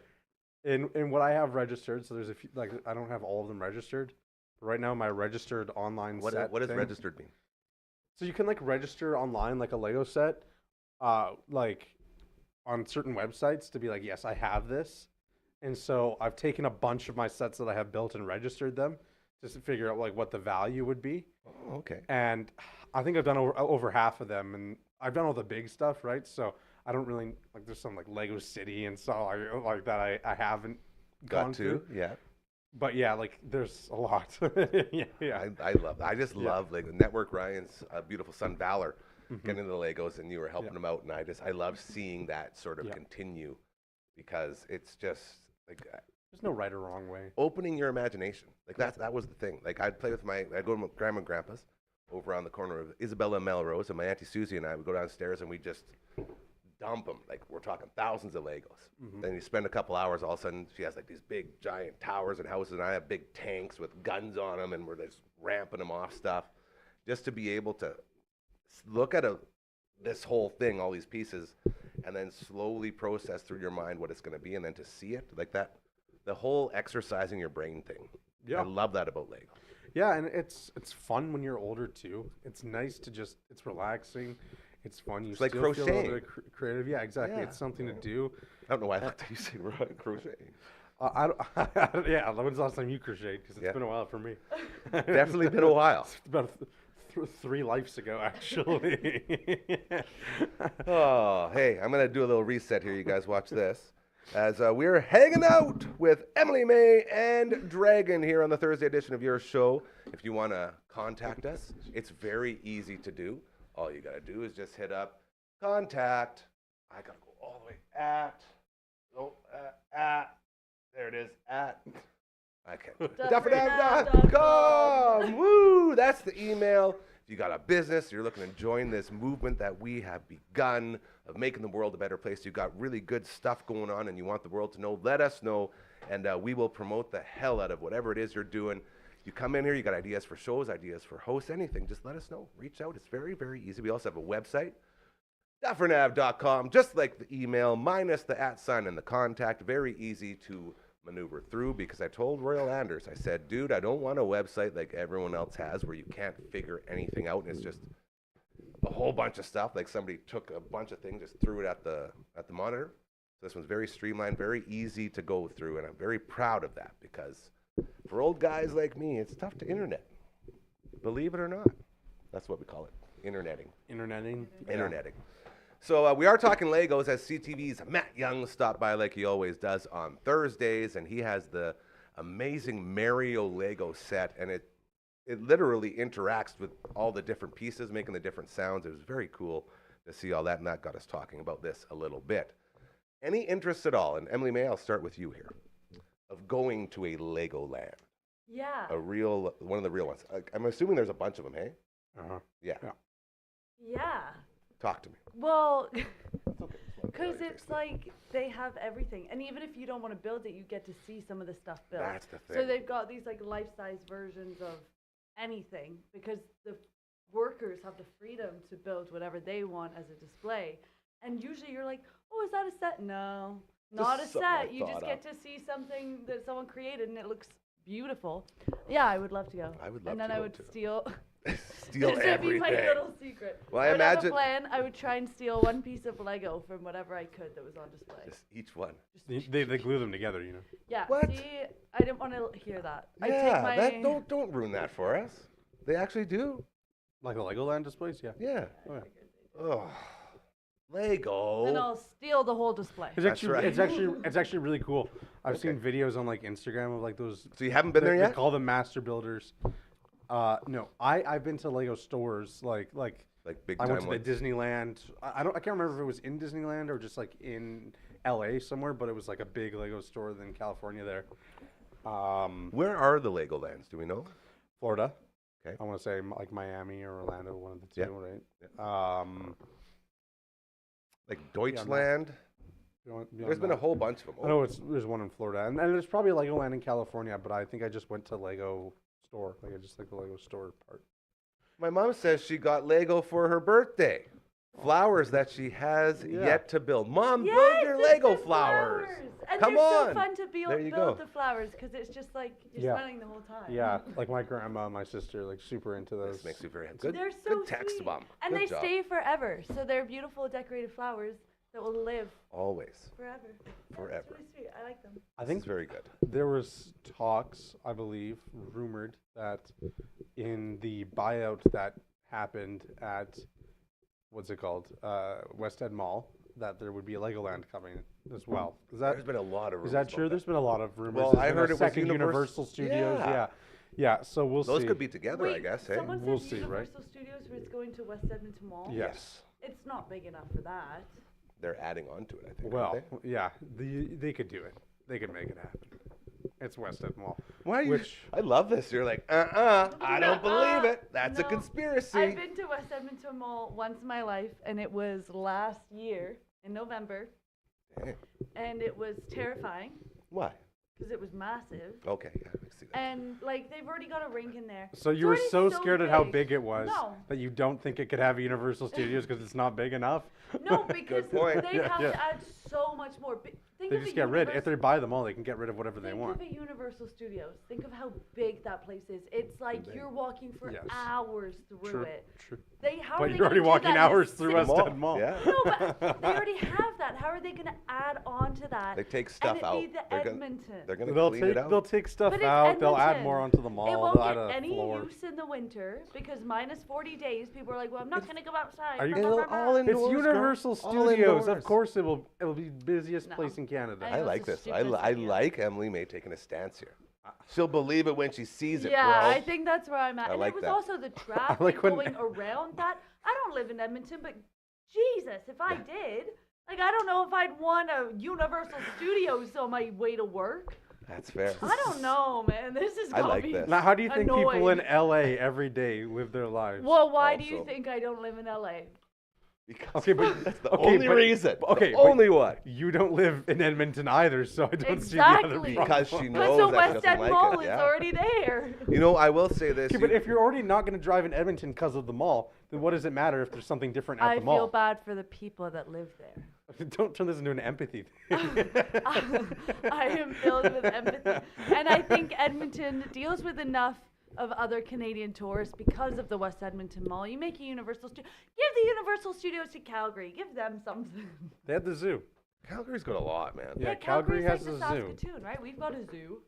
In what I have registered, so there's a few, like I don't have all of them registered. Right now, my registered online What set does thing- registered mean? So you can like register online like a Lego set, like on certain websites to be like, yes, I have this. And so I've taken a bunch of my sets that I have built and registered them just to figure out like what the value would be. Oh, okay. And I think I've done over half of them, and I've done all the big stuff, right? So I don't really like. There's some like Lego City and so like that I haven't gone Got to. to. Yeah. But yeah, like there's a lot. yeah. I love that. I just love Lego. Network Ryan's beautiful son Valor getting into the Legos, and you were helping him out, and I love seeing that sort of continue because it's just like There's no right or wrong way. opening your imagination. Like that was the thing. Like I'd play with I'd go to my grandma and grandpa's over on the corner of Isabella and Melrose, and my auntie Susie and I would go downstairs and we just dump them. Like we're talking thousands of Legos. Then you spend a couple hours, all of a sudden she has like these big giant towers and houses, and I have big tanks with guns on them, and we're just ramping them off stuff, just to be able to look at this whole thing, all these pieces, and then slowly process through your mind what it's going to be, and then to see it like that. The whole exercising your brain thing. Yeah. I love that about Lego. Yeah, and it's fun when you're older too. It's nice to it's relaxing. It's fun. You It's like still feel a little crocheting. bit of creative. Yeah, exactly. Yeah. It's something to do. I don't know why I looked at you say crochet. I don't, yeah, when's the last time you crocheted? Because it's been a while for me. Definitely been a while. It's about 3 lives ago, actually. Oh, hey, I'm going to do a little reset here. You guys watch this. As we're hanging out with Emily May and Dragon here on the Thursday edition of your show. If you want to contact us, it's very easy to do. All you got to do is just hit up contact. I got to go all the way there it is, at. I can't do it. Dufferin Ave.com. Woo! That's the email. If you got a business, you're looking to join this movement that we have begun of making the world a better place, you've got really good stuff going on and you want the world to know, let us know, and we will promote the hell out of whatever it is you're doing. You come in here, you got ideas for shows, ideas for hosts, anything, just let us know. Reach out. It's very, very easy. We also have a website, dufferinave.com, just like the email, minus the @ and the contact. Very easy to maneuver through, because I told Royal Anders, I said, dude, I don't want a website like everyone else has where you can't figure anything out and it's just a whole bunch of stuff, like somebody took a bunch of things, just threw it at the monitor. So this one's very streamlined, very easy to go through, and I'm very proud of that, because for old guys like me, it's tough to internet. Believe it or not. That's what we call it, interneting. Interneting. Interneting. So we are talking Legos, as CTV's Matt Young stopped by like he always does on Thursdays, and he has the amazing Mario Lego set, and it literally interacts with all the different pieces, making the different sounds. It was very cool to see all that, and that got us talking about this a little bit. Any interest at all, and Emily May, I'll start with you here, of going to a Lego land? Yeah. One of the real ones. I'm assuming there's a bunch of them, hey? Uh-huh. Yeah. Yeah. Talk to me. Well, It's okay. because it's like they have everything, and even if you don't want to build it, you get to see some of the stuff built. That's the thing. So they've got these like life-size versions of anything, because the workers have the freedom to build whatever they want as a display. And usually you're like, oh, is that a set? No, not a Just something I set. You just thought get to see something that someone created, and it looks beautiful. Yeah, I would love to go. I would love and to then I go would too. steal. Steal This would be my everything. little secret. Well, I I would have a imagine- plan. I would try and steal one piece of Lego from whatever I could that was on display. Just each one. They glue them together, you know. Yeah. What? See, I didn't want to hear that. I'd Yeah, take my. that don't ruin that for us. They actually do. Like the Legoland displays, yeah. Yeah. Oh, yeah. Oh, Lego. And I'll steal the whole display. It's That's actually right. it's actually really cool. I've Okay. seen videos on like Instagram of like those. So you haven't been there They yet? call them master builders. No, I've been to Lego stores like Like big I time went to the Disneyland. I can't remember if it was in Disneyland or just like in LA somewhere, but it was like a big Lego store in California there. Where are the Lego lands? Do we know? Florida. Okay. I want to say like Miami or Orlando, one of the two, Yeah. right? Like Deutschland? Beyond There's been a that. whole bunch of them. I know there's one in Florida, and there's probably a Legoland in California, but I think I just went to Lego store. Like I just like the Lego store part. My mom says she got Lego for her birthday. Flowers that she has Yeah. yet to build. Mom, Yes, build your it's Lego the flowers. And Come they're on. so fun to build, There you build go. the flowers, because it's just like you're Yeah. smiling the whole time. Yeah, like my grandma, my sister, like super into those. This makes me very happy. Good, They're so good text, sweet. Mom. And Good they job. stay forever. So they're beautiful decorated flowers that will live Always. forever. Yeah, Forever. It's really sweet. I like them. I This think is very good. there was talks, I believe, rumored that in the buyout that happened at what's it called, West End Mall, that there would be a Legoland coming as well. Is that There's been a lot of rumors. is that true? about There's been a lot of rumors. Well, There's I been heard a it was second Universal- Universal Studios. Yeah. Yeah, yeah. So we'll Those see. could be together, I Wait, guess. Hey? someone We'll said see, right? Universal Studios was going to West Edmonton Mall. Yes. It's not big enough for that. They're adding on to it, I think. Well, aren't yeah, they could do it. They could make it happen. It's West End Mall. they? Why are you? Which I love this. You're like, I don't believe it. That's a No. conspiracy. I've been to West Edmonton Mall once in my life, and it was last year in November, Dang. and it was terrifying Why? because it was massive. Okay, yeah, I see that. And like they've already got a rink in there. So It's you were already so scared at how big it was No. that you don't think it could have Universal Studios because it's not big enough. No, because point. they Yeah, have yeah. to add so much more. Think They of just a get rid. If Universal- they buy them all, they can get rid of whatever they Think want. of a Universal Studios. Think of how big that place is. It's like big. you're walking for Yes. hours through True. it. True. How are But they you're already gonna do walking that in a hours through city? West End Mall. Yeah. No, but they already have that. How are they going to add on to that? They take and stuff it out. Be the They're gonna- Edmonton. They're gonna They'll clean take it out. they'll take stuff But it's out. They'll add Edmonton. more onto the mall. It won't They'll add get a any floor. use in the winter because minus 40 days, people are like, well, I'm not going to go outside. Are you Blah, gonna- blah, blah, all blah. in- It's Indoors, girl. Universal All Studios. indoors. Of course, it will be busiest No. place in Canada. I I know like it's the this. stupidest I idea. like Emily May taking a stance here. She'll believe it when she sees it, Yeah, bro. I think that's where I'm at. I And like it was that. also the traffic like when- going around that. I don't live in Edmonton, but Jesus, if I did, like, I don't know if I'd want a Universal Studios on my way to work. That's fair. I don't know, man. This is I got like me this. Now, how do you think people annoyed. in LA every day live their lives? Well, why do you Also- think I don't live in LA? Because Okay, but that's the okay, only but- reason. okay, the but- only one. you don't live in Edmonton either, so I don't see the other Exactly. problem. Because she Because knows the that she West doesn't End like Mall it. is Yeah. already there. You know, I will say this. Okay, but if you're already not going to drive in Edmonton because of the mall, then what does it matter if there's something different at I the feel mall? bad for the people that live there. Don't turn this into an empathy thing. I am filled with empathy. And I think Edmonton deals with enough of other Canadian tourists because of the West Edmonton Mall. You make a Universal Studio. Give the Universal Studios to Calgary. Give them something. They had the zoo. Calgary's got a lot, man. Yeah, Calgary's Calgary has like a the zoo. Saskatoon, right? We've got a zoo.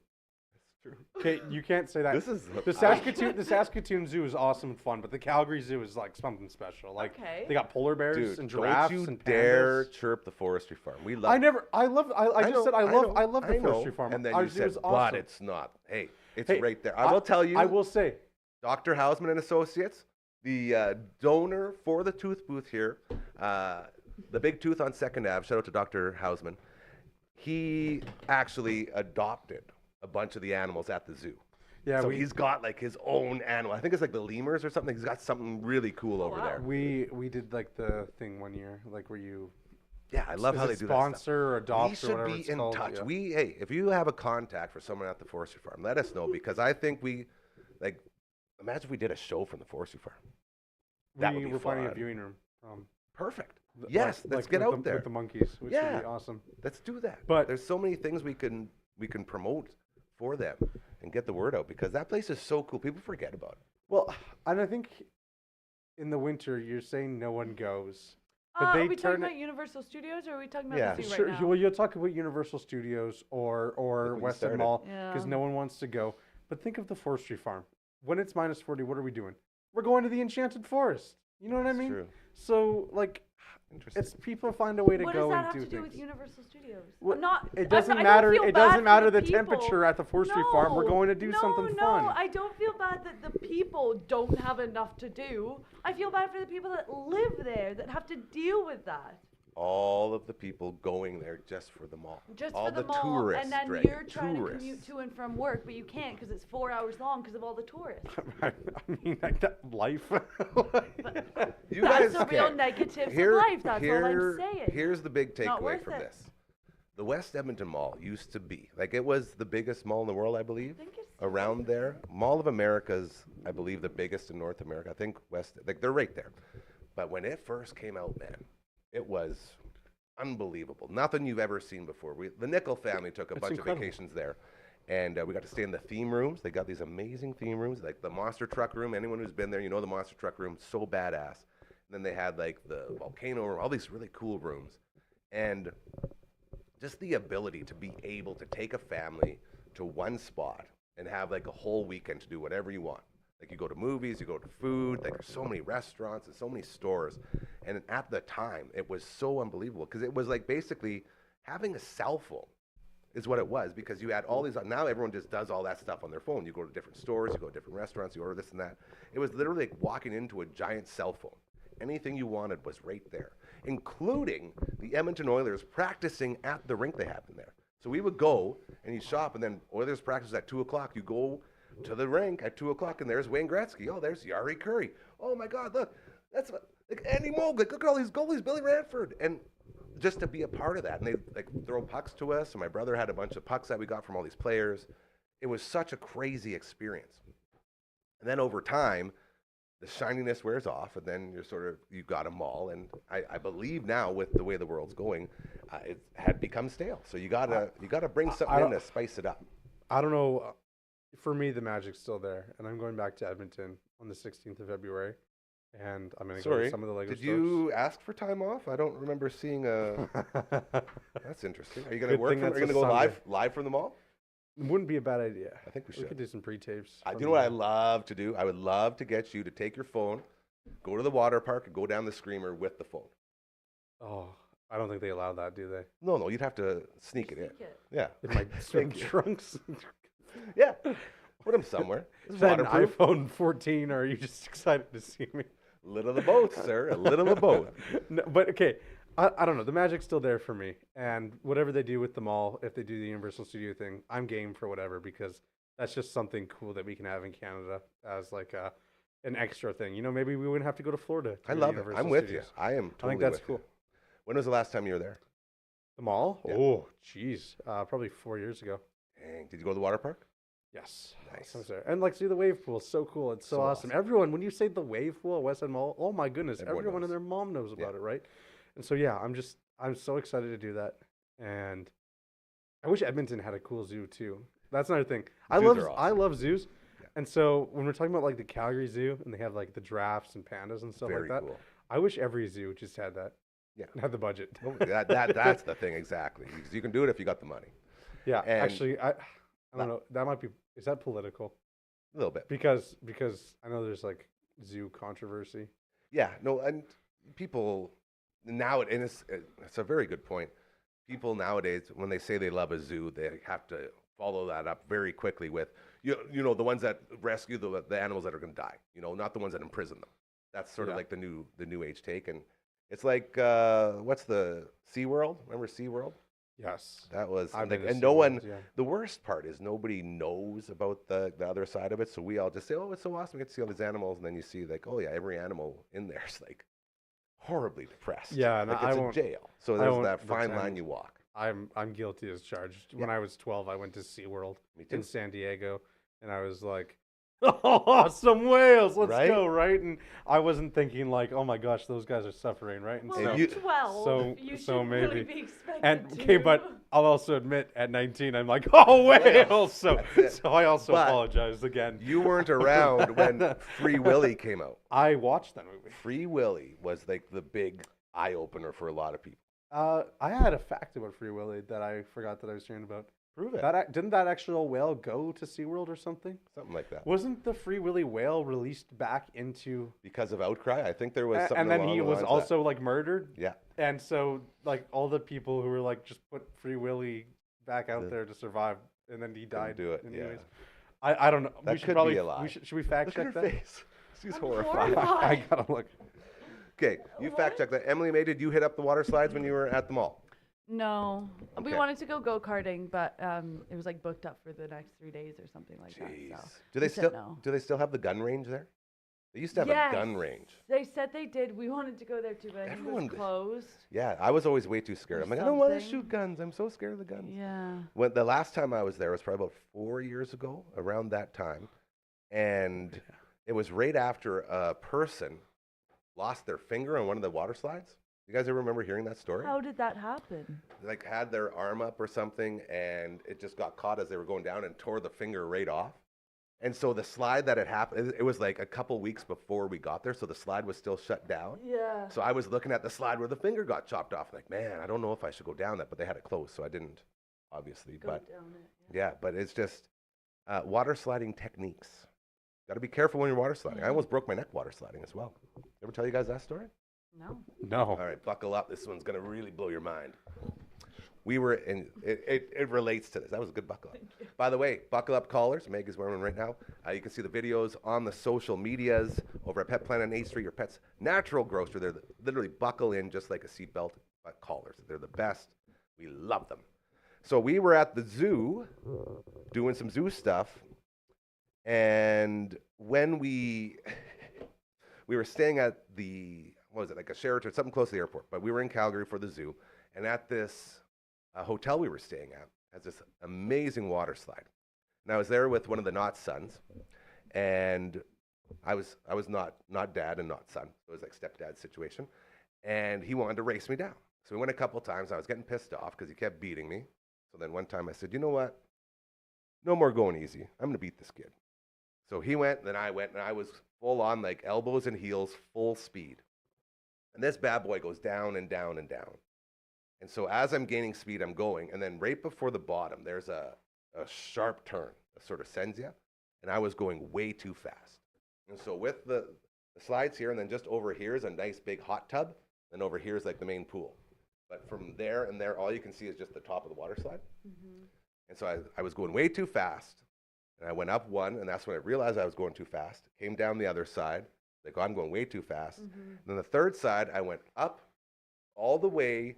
Okay, you can't say that. This is The Saskatoon Zoo is awesome and fun, but the Calgary Zoo is like something special. Like Okay. they got polar bears Dude, and don't giraffes you and dare pandas. chirp the forestry farm. We love. I just said I love the know. forestry farm. And then Our you zoo said, is but awesome. it's not. Hey, it's Hey, right there. I will tell you. I will say, Dr. Hausman and Associates, the donor for the tooth booth here, the big tooth on 2nd Ave. Shout out to Dr. Hausman. He actually adopted a bunch of the animals at the zoo. yeah, So he's got like his own animal. I think it's like the lemurs or something. He's got something really cool over wow. there. we did like the thing one year, like where you Yeah, I love is how it they do that stuff. sponsor or adopt We or should whatever be it's in called. touch. Yeah. Hey, if you have a contact for someone at the forestry farm, let us know because I think we, like, imagine if we did a show from the forestry farm. That would be We're finding a fun. viewing room. Perfect. Th- Yes, like- let's like get with out the, there. with the monkeys, which would Yeah. be awesome. Let's do that. But- there's so many things we can promote for them and get the word out because that place is so cool. People forget about it. Well, and I think in the winter you're saying no one goes, but Are they we turn talking it. about Universal Studios or are we talking about Yeah. the zoo Sure, right now? well, you'll talk about Universal Studios or what you West End started. Mall because Yeah. no one wants to go. But think of the forestry farm. When it's minus 40, what are we doing? We're going to the Enchanted Forest. You know what I It's mean? true. So like, Interesting. it's people find a way to What go does that and have do to do things. with Universal Studios? Well, I'm not. It doesn't I don't matter. feel It bad doesn't for matter the people. temperature at the forestry farm. We're going to do something fun. No, I don't feel bad that the people don't have enough to do. I feel bad for the people that live there that have to deal with that. All of the people going there just for the mall. Just all for the the mall, tourists, and then Dragon, you're trying tourists. to commute to and from work, but you can't because it's 4 hours long because of all the tourists. I mean, like that life. You That's guys, the real okay. negatives Here- of life. That's all I'm here- saying. Here's the big Not takeaway worth from it. this. The West Edmonton Mall used to be, like it was the biggest mall in the world, I believe, think it's around there. Mall of America's, I believe, the biggest in North America. I think West, like they're right there. But when it first came out, man, it was unbelievable. Nothing you've ever seen before. The Nickel family took a It's bunch incredible. of vacations there. And we got to stay in the theme rooms. They got these amazing theme rooms, like the monster truck room. Anyone who's been there, you know the monster truck room, so badass. And then they had like the volcano room, all these really cool rooms. And just the ability to be able to take a family to one spot and have like a whole weekend to do whatever you want. Like you go to movies, you go to food, like there's so many restaurants and so many stores. And at the time, it was so unbelievable because it was like basically having a cell phone is what it was because you had all these, now everyone just does all that stuff on their phone. You go to different stores, you go to different restaurants, you order this and that. It was literally like walking into a giant cell phone. Anything you wanted was right there, including the Edmonton Oilers practicing at the rink they have in there. So we would go and you shop and then Oilers practice at 2 o'clock. You go to the rink at 2 o'clock and there's Wayne Gretzky. Oh, there's Yari Curry. Oh my God, look, that's like Andy Moog. Like, look at all these goalies, Billy Ranford. And just to be a part of that. And they like throw pucks to us. And my brother had a bunch of pucks that we got from all these players. It was such a crazy experience. And then over time, the shininess wears off, and then you've got a mall. And I believe now with the way the world's going, it had become stale. So you gotta bring something in to spice it up. I don't know. For me, the magic's still there, and I'm going back to Edmonton on the 16th of February, and I'm going to go to some of the Lego did stores. you ask for time off? I don't remember seeing a. That's interesting. Are you gonna Good work? thing Are that's you a gonna go Sunday. live from the mall? Wouldn't be a bad idea. I think we We should. could do some pre-tapes. Do from you know what I the- love to do? I would love to get you to take your phone, go to the water park, and go down the Screamer with the phone. Oh, I don't think they allow that, do they? No, you'd have to sneak it in. Sneak it. Yeah, In my swim Thank you. trunks. yeah. Put them somewhere. It's Is that an waterproof. iPhone 14, or are you just excited to see me? Lid of the boat, sir. A lid of the boat. No, but okay, I don't know. The magic's still there for me, and whatever they do with the mall, if they do the Universal Studio thing, I'm game for whatever because that's just something cool that we can have in Canada as like an extra thing. You know, maybe we wouldn't have to go to Florida. I do love it. Universal I'm with Studios. you. I am totally I think that's with cool. you. When was the last time you were there? The mall? Yeah. Oh, jeez, probably 4 years ago. Dang. Did you go to the water park? Yes. Nice. I was there. And like, see the wave pool. It's so cool. It's so, So awesome. Everyone, when you say the wave pool at West End Mall, oh my goodness, Everyone everyone knows. and their mom knows Yeah. about it, right? And so, yeah, I'm so excited to do that. And I wish Edmonton had a cool zoo too. That's another thing. I Zoos are I awesome. love zoos. Yeah. And so when we're talking about like the Calgary Zoo and they have like the giraffes and pandas and stuff Very like that, cool. I wish every zoo just had that. Yeah. Had the budget. Well, that's the thing exactly. You can do it if you got the money. Yeah, And- actually, I don't know. That might be. Is that political? A little bit. Because I know there's like zoo controversy. Yeah, no, and people now, and it's a very good point. People nowadays, when they say they love a zoo, they have to follow that up very quickly with, you know, the ones that rescue the animals that are going to die. You know, not the ones that imprison them. That's sort of Yeah. like the new age take, and it's like what's the SeaWorld? Remember SeaWorld? Yes. That was I've like, been to and no one. SeaWorld, yeah. The worst part is nobody knows about the other side of it, so we all just say, "Oh, it's so awesome! We get to see all these animals," and then you see like, "Oh yeah, every animal in there is like horribly depressed." Yeah, and like I it's won't- a jail. So I there's won't that fine line pretend. you walk. I'm guilty as charged. When I was 12, I went to SeaWorld Me too. in San Diego, and I was like, "Oh, some whales! Let's Right? go!" Right? And I wasn't thinking like, "Oh my gosh, those guys are suffering!" Right? And Well, And so, you- 12. so- you so should really maybe. be expected and to. okay, but I'll also admit, at 19, I'm like, "Oh, whales!" So, That's it. so I also But apologize again. You weren't around when Free Willy came out. I watched that movie. Free Willy was like the big eye opener for a lot of people. I had a fact about Free Willy that I forgot that I was hearing about. Prove it. Didn't that actual whale go to SeaWorld or something? Something like that. Wasn't the Free Willy whale released back into? Because of outcry, I think there was something. And then along he the was lines of also like murdered. that. Yeah. And so like all the people who were like just put Free Willy back out there to survive, and then he died. do it, Anyways. yeah. I don't know. That we should could probably be a lie. should we fact Look check at her that? face. She's I'm horrified. horrified. I gotta look. Okay, you fact check that. Emily May, did you hit up the water slides when you were at the mall? No. We Okay. wanted to go karting, but it was like booked up for the next 3 days or something like Jeez. that. So Do they we said still no. do they still have the gun range there? They used to have Yes. a gun range. They said they did. We wanted to go there too, but I think it Everyone was did. closed. Yeah, I was always way too scared. Or I'm like, I don't want to something. shoot guns. I'm so scared of the guns. Yeah. When the last time I was there was probably about 4 years ago, around that time, and it was right after a person lost their finger on one of the water slides. You guys ever remember hearing that story? How did that happen? Like had their arm up or something, and it just got caught as they were going down and tore the finger right off. And so the slide that had happened, it was like a couple weeks before we got there, so the slide was still shut down. Yeah. So I was looking at the slide where the finger got chopped off, like, man, I don't know if I should go down that, but they had it closed, so I didn't, obviously. Go But down it. yeah, but it's just water sliding techniques. Got to be careful when you're water sliding. I almost broke my neck water sliding as well. Ever tell you guys that story? No. No. All right, buckle up. This one's going to really blow your mind. We were in, it relates to this. That was a good buckle up. By the way, buckle up collars. Meg is wearing one right now. You can see the videos on the social medias over at Pet Planet on 8th Street, your pet's natural grocer. They're literally buckle in just like a seatbelt, but collars. They're the best. We love them. So we were at the zoo doing some zoo stuff. And when we were staying at the, what was it, like a Sheraton, something close to the airport, but we were in Calgary for the zoo, and at this hotel we were staying at has this amazing water slide. And I was there with one of the not sons, and I was not dad and not son. It was like stepdad situation, and he wanted to race me down. So we went a couple times. I was getting pissed off because he kept beating me. So then one time I said, you know what? No more going easy. I'm going to beat this kid. So he went, then I went, and I was full on like elbows and heels, full speed. And this bad boy goes down and down and down. And so as I'm gaining speed, I'm going, and then right before the bottom, there's a sharp turn that sort of sends you, and I was going way too fast. And so with the slides here, and then just over here is a nice big hot tub, and over here is like the main pool. But from there and there, all you can see is just the top of the water slide. Mm-hmm. And so I was going way too fast, and I went up one, and that's when I realized I was going too fast. Came down the other side, like, oh, I'm going way too fast. Mm-hmm. And then the third side, I went up, all the way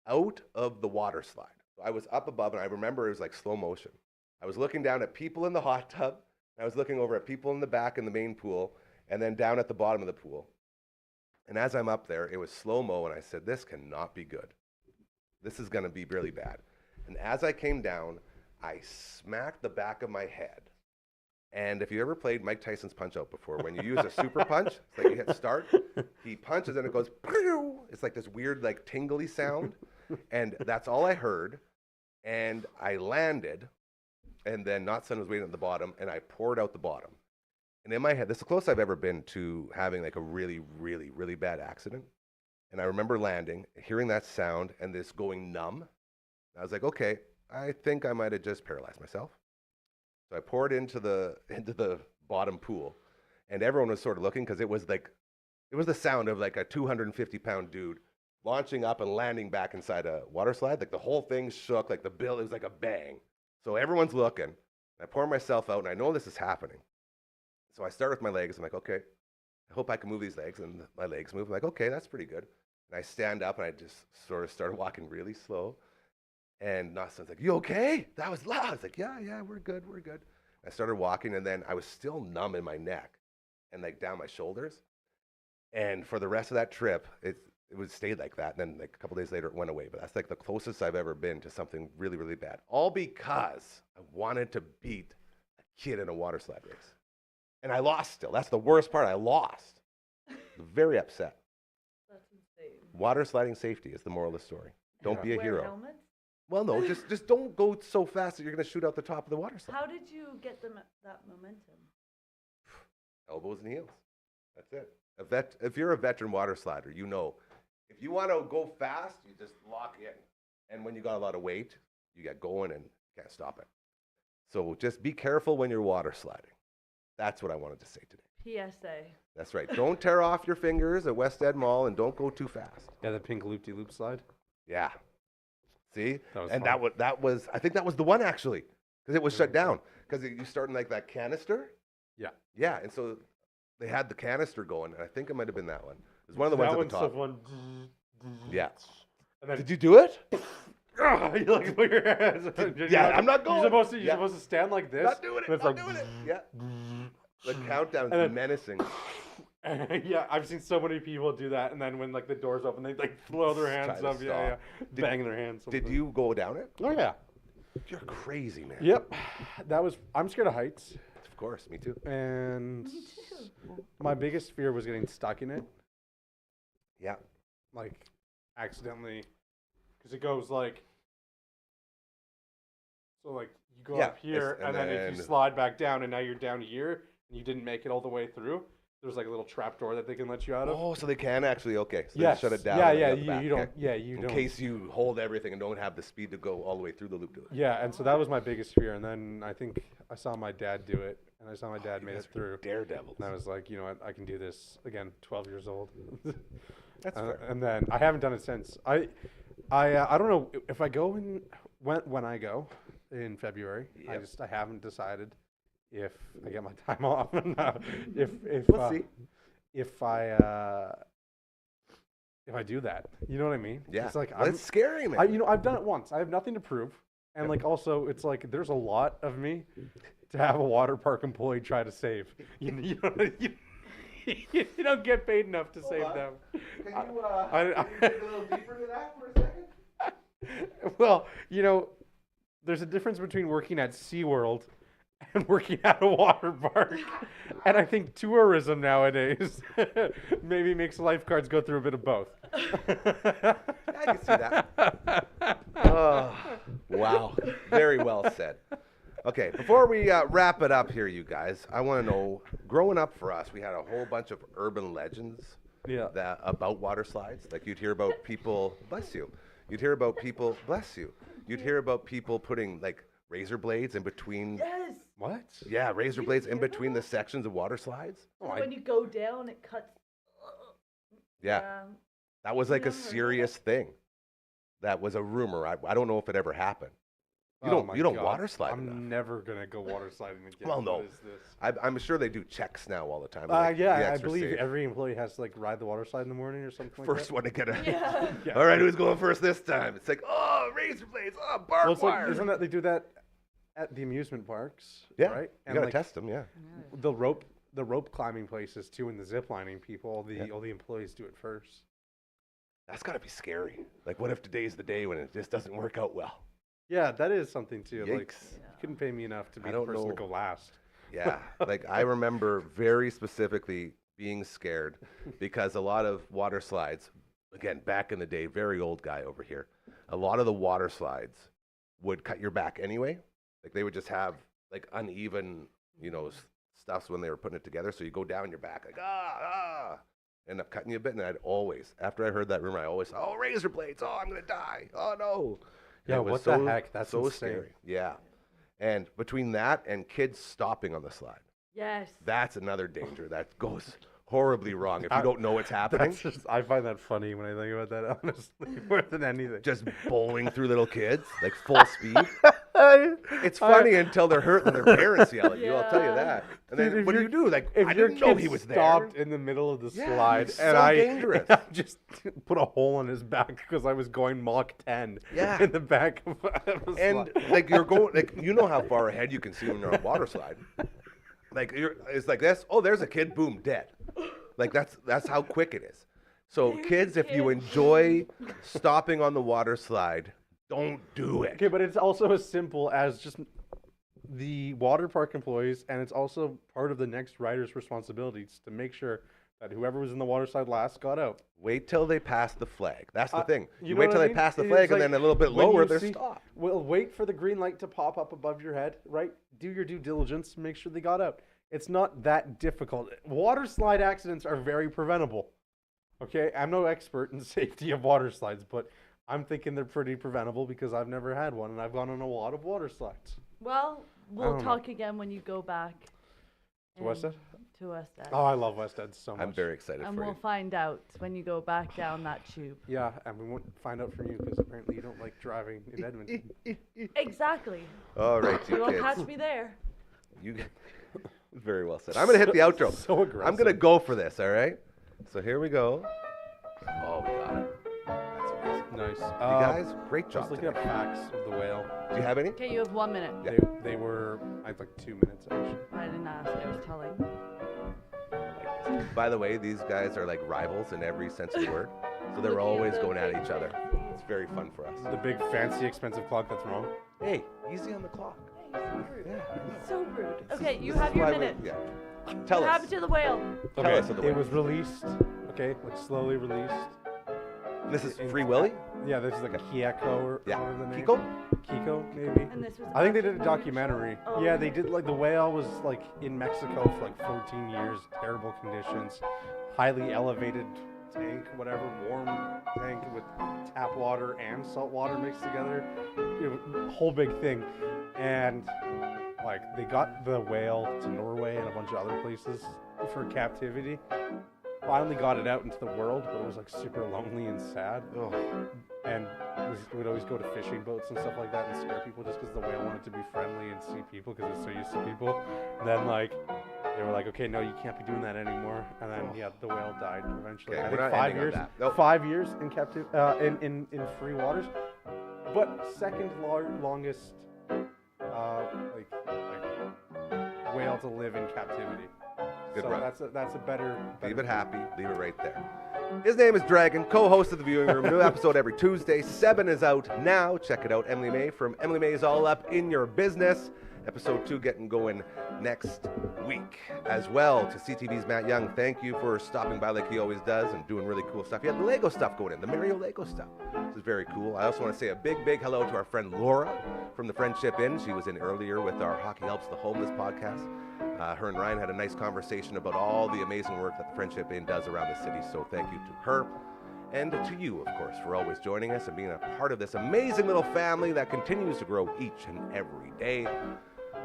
out of the water slide. So I was up above, and I remember it was like slow motion. I was looking down at people in the hot tub. I was looking over at people in the back in the main pool, and then down at the bottom of the pool. And as I'm up there, it was slow-mo, and I said, this cannot be good. This is going to be really bad. And as I came down, I smacked the back of my head. And if you ever played Mike Tyson's Punch-Out before, when you use a super punch, it's like you hit start, he punches and it goes, pew! It's like this weird, like, tingly sound. And that's all I heard. And I landed, and then Notson was waiting at the bottom, and I poured out the bottom. And in my head, this is the closest I've ever been to having like a really, really, really bad accident. And I remember landing, hearing that sound, and this going numb. I was like, okay, I think I might have just paralyzed myself. So I poured into the bottom pool, and everyone was sort of looking because it was the sound of like a 250-pound dude launching up and landing back inside a water slide. Like the whole thing shook, like it was like a bang. So everyone's looking. I pour myself out, and I know this is happening. So I start with my legs. I'm like, okay, I hope I can move these legs. And my legs move. I'm like, okay, that's pretty good. And I stand up, and I just sort of started walking really slow. And Nassan's like, you okay? That was loud. I was like, yeah, we're good. I started walking, and then I was still numb in my neck and like down my shoulders. And for the rest of that trip, it would stay like that. And then like a couple days later, it went away. But that's like the closest I've ever been to something really, really bad. All because I wanted to beat a kid in a water slide race. And I lost still. That's the worst part. I lost. Very upset. That's insane. Water sliding safety is the moral of the story. Don't be a Wear hero. helmets? Well, no, just don't go so fast that you're going to shoot out the top of the water slide. How did you get that momentum? Elbows and heels. That's it. If you're a veteran water slider, you know, if you want to go fast, you just lock in. And when you got a lot of weight, you get going and can't stop it. So just be careful when you're water sliding. That's what I wanted to say today. PSA. That's right. Don't tear off your fingers at West Ed Mall, and don't go too fast. Yeah, the pink loop-de-loop slide. Yeah. See? That was and fun. that was I think that was the one actually, because it was shut down. Because you start in like that canister. Yeah. Yeah, and so they had the canister going, and I think it might have been that one. It was one of the ones at the top. One. Yeah. And then Did you do it? you like put your hands. Yeah, I'm not going. You're Yeah. supposed to stand like this. Not doing it. and it's Not like, doing it. Yeah. The countdown's And then- menacing. yeah, I've seen so many people do that, and then when like the doors open, they like throw their hands Try to up, yeah, stop. bang their hands. Did something. you go down it? Oh yeah. You're crazy, man. Yep. I'm scared of heights, Of course, me too. and Me too. my biggest fear was getting stuck in it, Yeah. like accidentally, because it goes like. So like you go Yeah, up here, it's- and then if you then- slide back down, and now you're down here, and you didn't make it all the way through, there's like a little trap door that they can let you out of. Oh, so they can actually, okay. So Yes. they shut it down. Yeah, and yeah. let the back, You don't. okay. Yeah, you In don't. case you hold everything and don't have the speed to go all the way through the loop. Yeah, and so that was my biggest fear, and then I think I saw my dad do it, and I saw my dad You made guys it are through, Daredevils. and I was like, you know what, I can do this again. 12 years old. That's fair. And then I haven't done it since. I don't know if I go in when I go in February. Yep. I haven't decided if I get my time off. No, if We'll see. if I do that, you know what I mean? Yeah. It's like Well, it's scary, man. I've done it once. I have nothing to prove, and like also it's like there's a lot of me to have a water park employee try to save. You don't get paid enough to save on. them. Can I- you dig a little deeper into that for a second? Well, there's a difference between working at SeaWorld and working at a water park. And I think tourism nowadays maybe makes lifeguards go through a bit of both. I can see that. Oh, wow. Very well said. Okay, before we wrap it up here, you guys, I want to know, growing up for us, we had a whole bunch of urban legends that about water slides. Like you'd hear about people, bless you. You'd hear about people, bless you. You'd hear about people putting like razor blades in between. Yes. What? Yeah, razor You blades in hear about between the that? sections of water slides. Oh, When you go down, it cuts. Yeah, that was like a never heard of serious thing. That was a rumor. I don't know if it ever happened. You Oh don't my you don't God. water slide I'm enough. never gonna go water sliding again. Well, no. What is this? I'm sure they do checks now all the time. like, the Yeah, I extra believe safe. every employee has to like ride the water slide in the morning or something like First that. one to get a. Yeah. Yeah. All right, who's going first this time? It's like, oh, razor blades, oh, barbed Well, it's wire. like, isn't that they do that at the amusement parks? yeah, Right. you gotta like, test them. Yeah. the rope climbing places too, and the zip lining people. All the employees do it first. That's gotta be scary. Like, what if today's the day when it just doesn't work out well? Yeah, that is something too. Like, Yikes. you couldn't pay me enough to be I the don't person know. to go last. Yeah, like I remember very specifically being scared because a lot of water slides, again, back in the day, very old guy over here, a lot of the water slides would cut your back anyway. Like they would just have like uneven, stuffs when they were putting it together. So you go down your back, like, end up cutting you a bit. And I'd always, after I heard that rumor, I always, oh, razor blades, oh, I'm going to die. Oh, no. And Yeah, it was what the heck? That's so insane. scary. Yeah. And between that and kids stopping on the slide, Yes. that's another danger that goes horribly wrong if you don't know what's happening. That's just, I find that funny when I think about that, honestly, more than anything. Just bowling through little kids, like full speed. It's funny until they're hurt and their parents yell at you, I'll tell you Yeah. that. And Dude, then if what do your- you do? Like, If I your didn't know kid he was there. stopped in the middle of the Yeah, slide, it's and so I dangerous. I just put a hole in his back because I was going Mach 10 Yeah. in the back of a And slide. like you're going, like you know how far ahead you can see when you're on a water slide. Like it's like this. Oh, there's a kid. Boom, dead. Like that's how quick it is. So kids, if you enjoy stopping on the water slide, don't do it. Okay, but it's also as simple as just the water park employees, and it's also part of the next rider's responsibilities to make sure that whoever was in the water slide last got out. Wait till they pass the flag. That's the thing. You You know wait what till I they mean? pass the It's flag, and like then a little bit when lower, you they're see- stopped. Well, wait for the green light to pop up above your head, right? Do your due diligence, make sure they got out. It's not that difficult. Water slide accidents are very preventable. Okay, I'm no expert in safety of water slides, but I'm thinking they're pretty preventable because I've never had one, and I've gone on a lot of water slides. Well, we'll don't know. talk again when you go back. To West End? To West End. Oh, I love West End so much. I'm very excited And for we'll you. find out when you go back down that tube. Yeah, and we won't find out from you because apparently you don't like driving in Edmonton. Exactly. All right, You you won't kids. catch me there. You very well said. I'm gonna hit the outro. So aggressive. I'm gonna go for this. All right. So here we go. Oh, we got it. That's amazing. Nice. You guys, great job Just looking today. up facts of the whale. Do you have any? Okay, you have 1 minute. Yeah. They were, I had like 2 minutes actually. I didn't ask. I was telling. By the way, these guys are like rivals in every sense of the word. So they're Looking at always the going at big each other. fancy. It's very fun for us. The big fancy expensive clock that's wrong. Hey, easy on the clock. Hey, so rude. Yeah, I know. So rude. Okay, you This have is your why we- minute. Yeah. Tell What us. happened to the whale? Tell us of the it way. was released. Okay, like slowly released. This is in- Free Willy? Yeah, this is like a Kiyako or Yeah. whatever the name. Kiko? Kiko, maybe. And this was. I think they after did a the documentary. Oh. Yeah, they did like the whale was like in Mexico for like 14 years, terrible conditions, highly elevated tank, whatever, warm tank with tap water and salt water mixed together. Whole big thing. And like they got the whale to Norway and a bunch of other places for captivity. Finally got it out into the world, but it was like super lonely and sad. Oh, And would always go to fishing boats and stuff like that and scare people just because the whale wanted to be friendly and see people because it's so used to people. And then like they were like, okay, no, you can't be doing that anymore. And then yeah, the whale died eventually. Okay, I we're think not 5 ending on years. that. Nope. 5 years in captive in free waters, but second longest like whale to live in captivity. Good so run. that's a better. leave it happy. Leave it right there. His name is Dragon, co-host of The Viewing Room. New episode every Tuesday. 7 is out now. Check it out. Emily May from Emily May's All Up in Your Business. Episode 2 getting going next week. As well to CTV's Matt Young. Thank you for stopping by like he always does and doing really cool stuff. He had the Lego stuff going in, the Mario Lego stuff. This is very cool. I also want to say a big, big hello to our friend Laura from the Friendship Inn. She was in earlier with our Hockey Helps the Homeless podcast. Her and Ryan had a nice conversation about all the amazing work that the Friendship Inn does around the city. So thank you to her. And to you, of course, for always joining us and being a part of this amazing little family that continues to grow each and every day.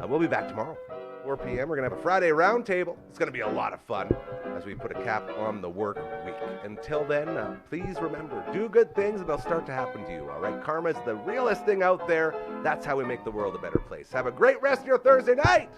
We'll be back tomorrow. 4 p.m., we're going to have a Friday roundtable. It's going to be a lot of fun as we put a cap on the work week. Until then, please remember, do good things and they'll start to happen to you, all right? Karma is the realest thing out there. That's how we make the world a better place. Have a great rest of your Thursday night.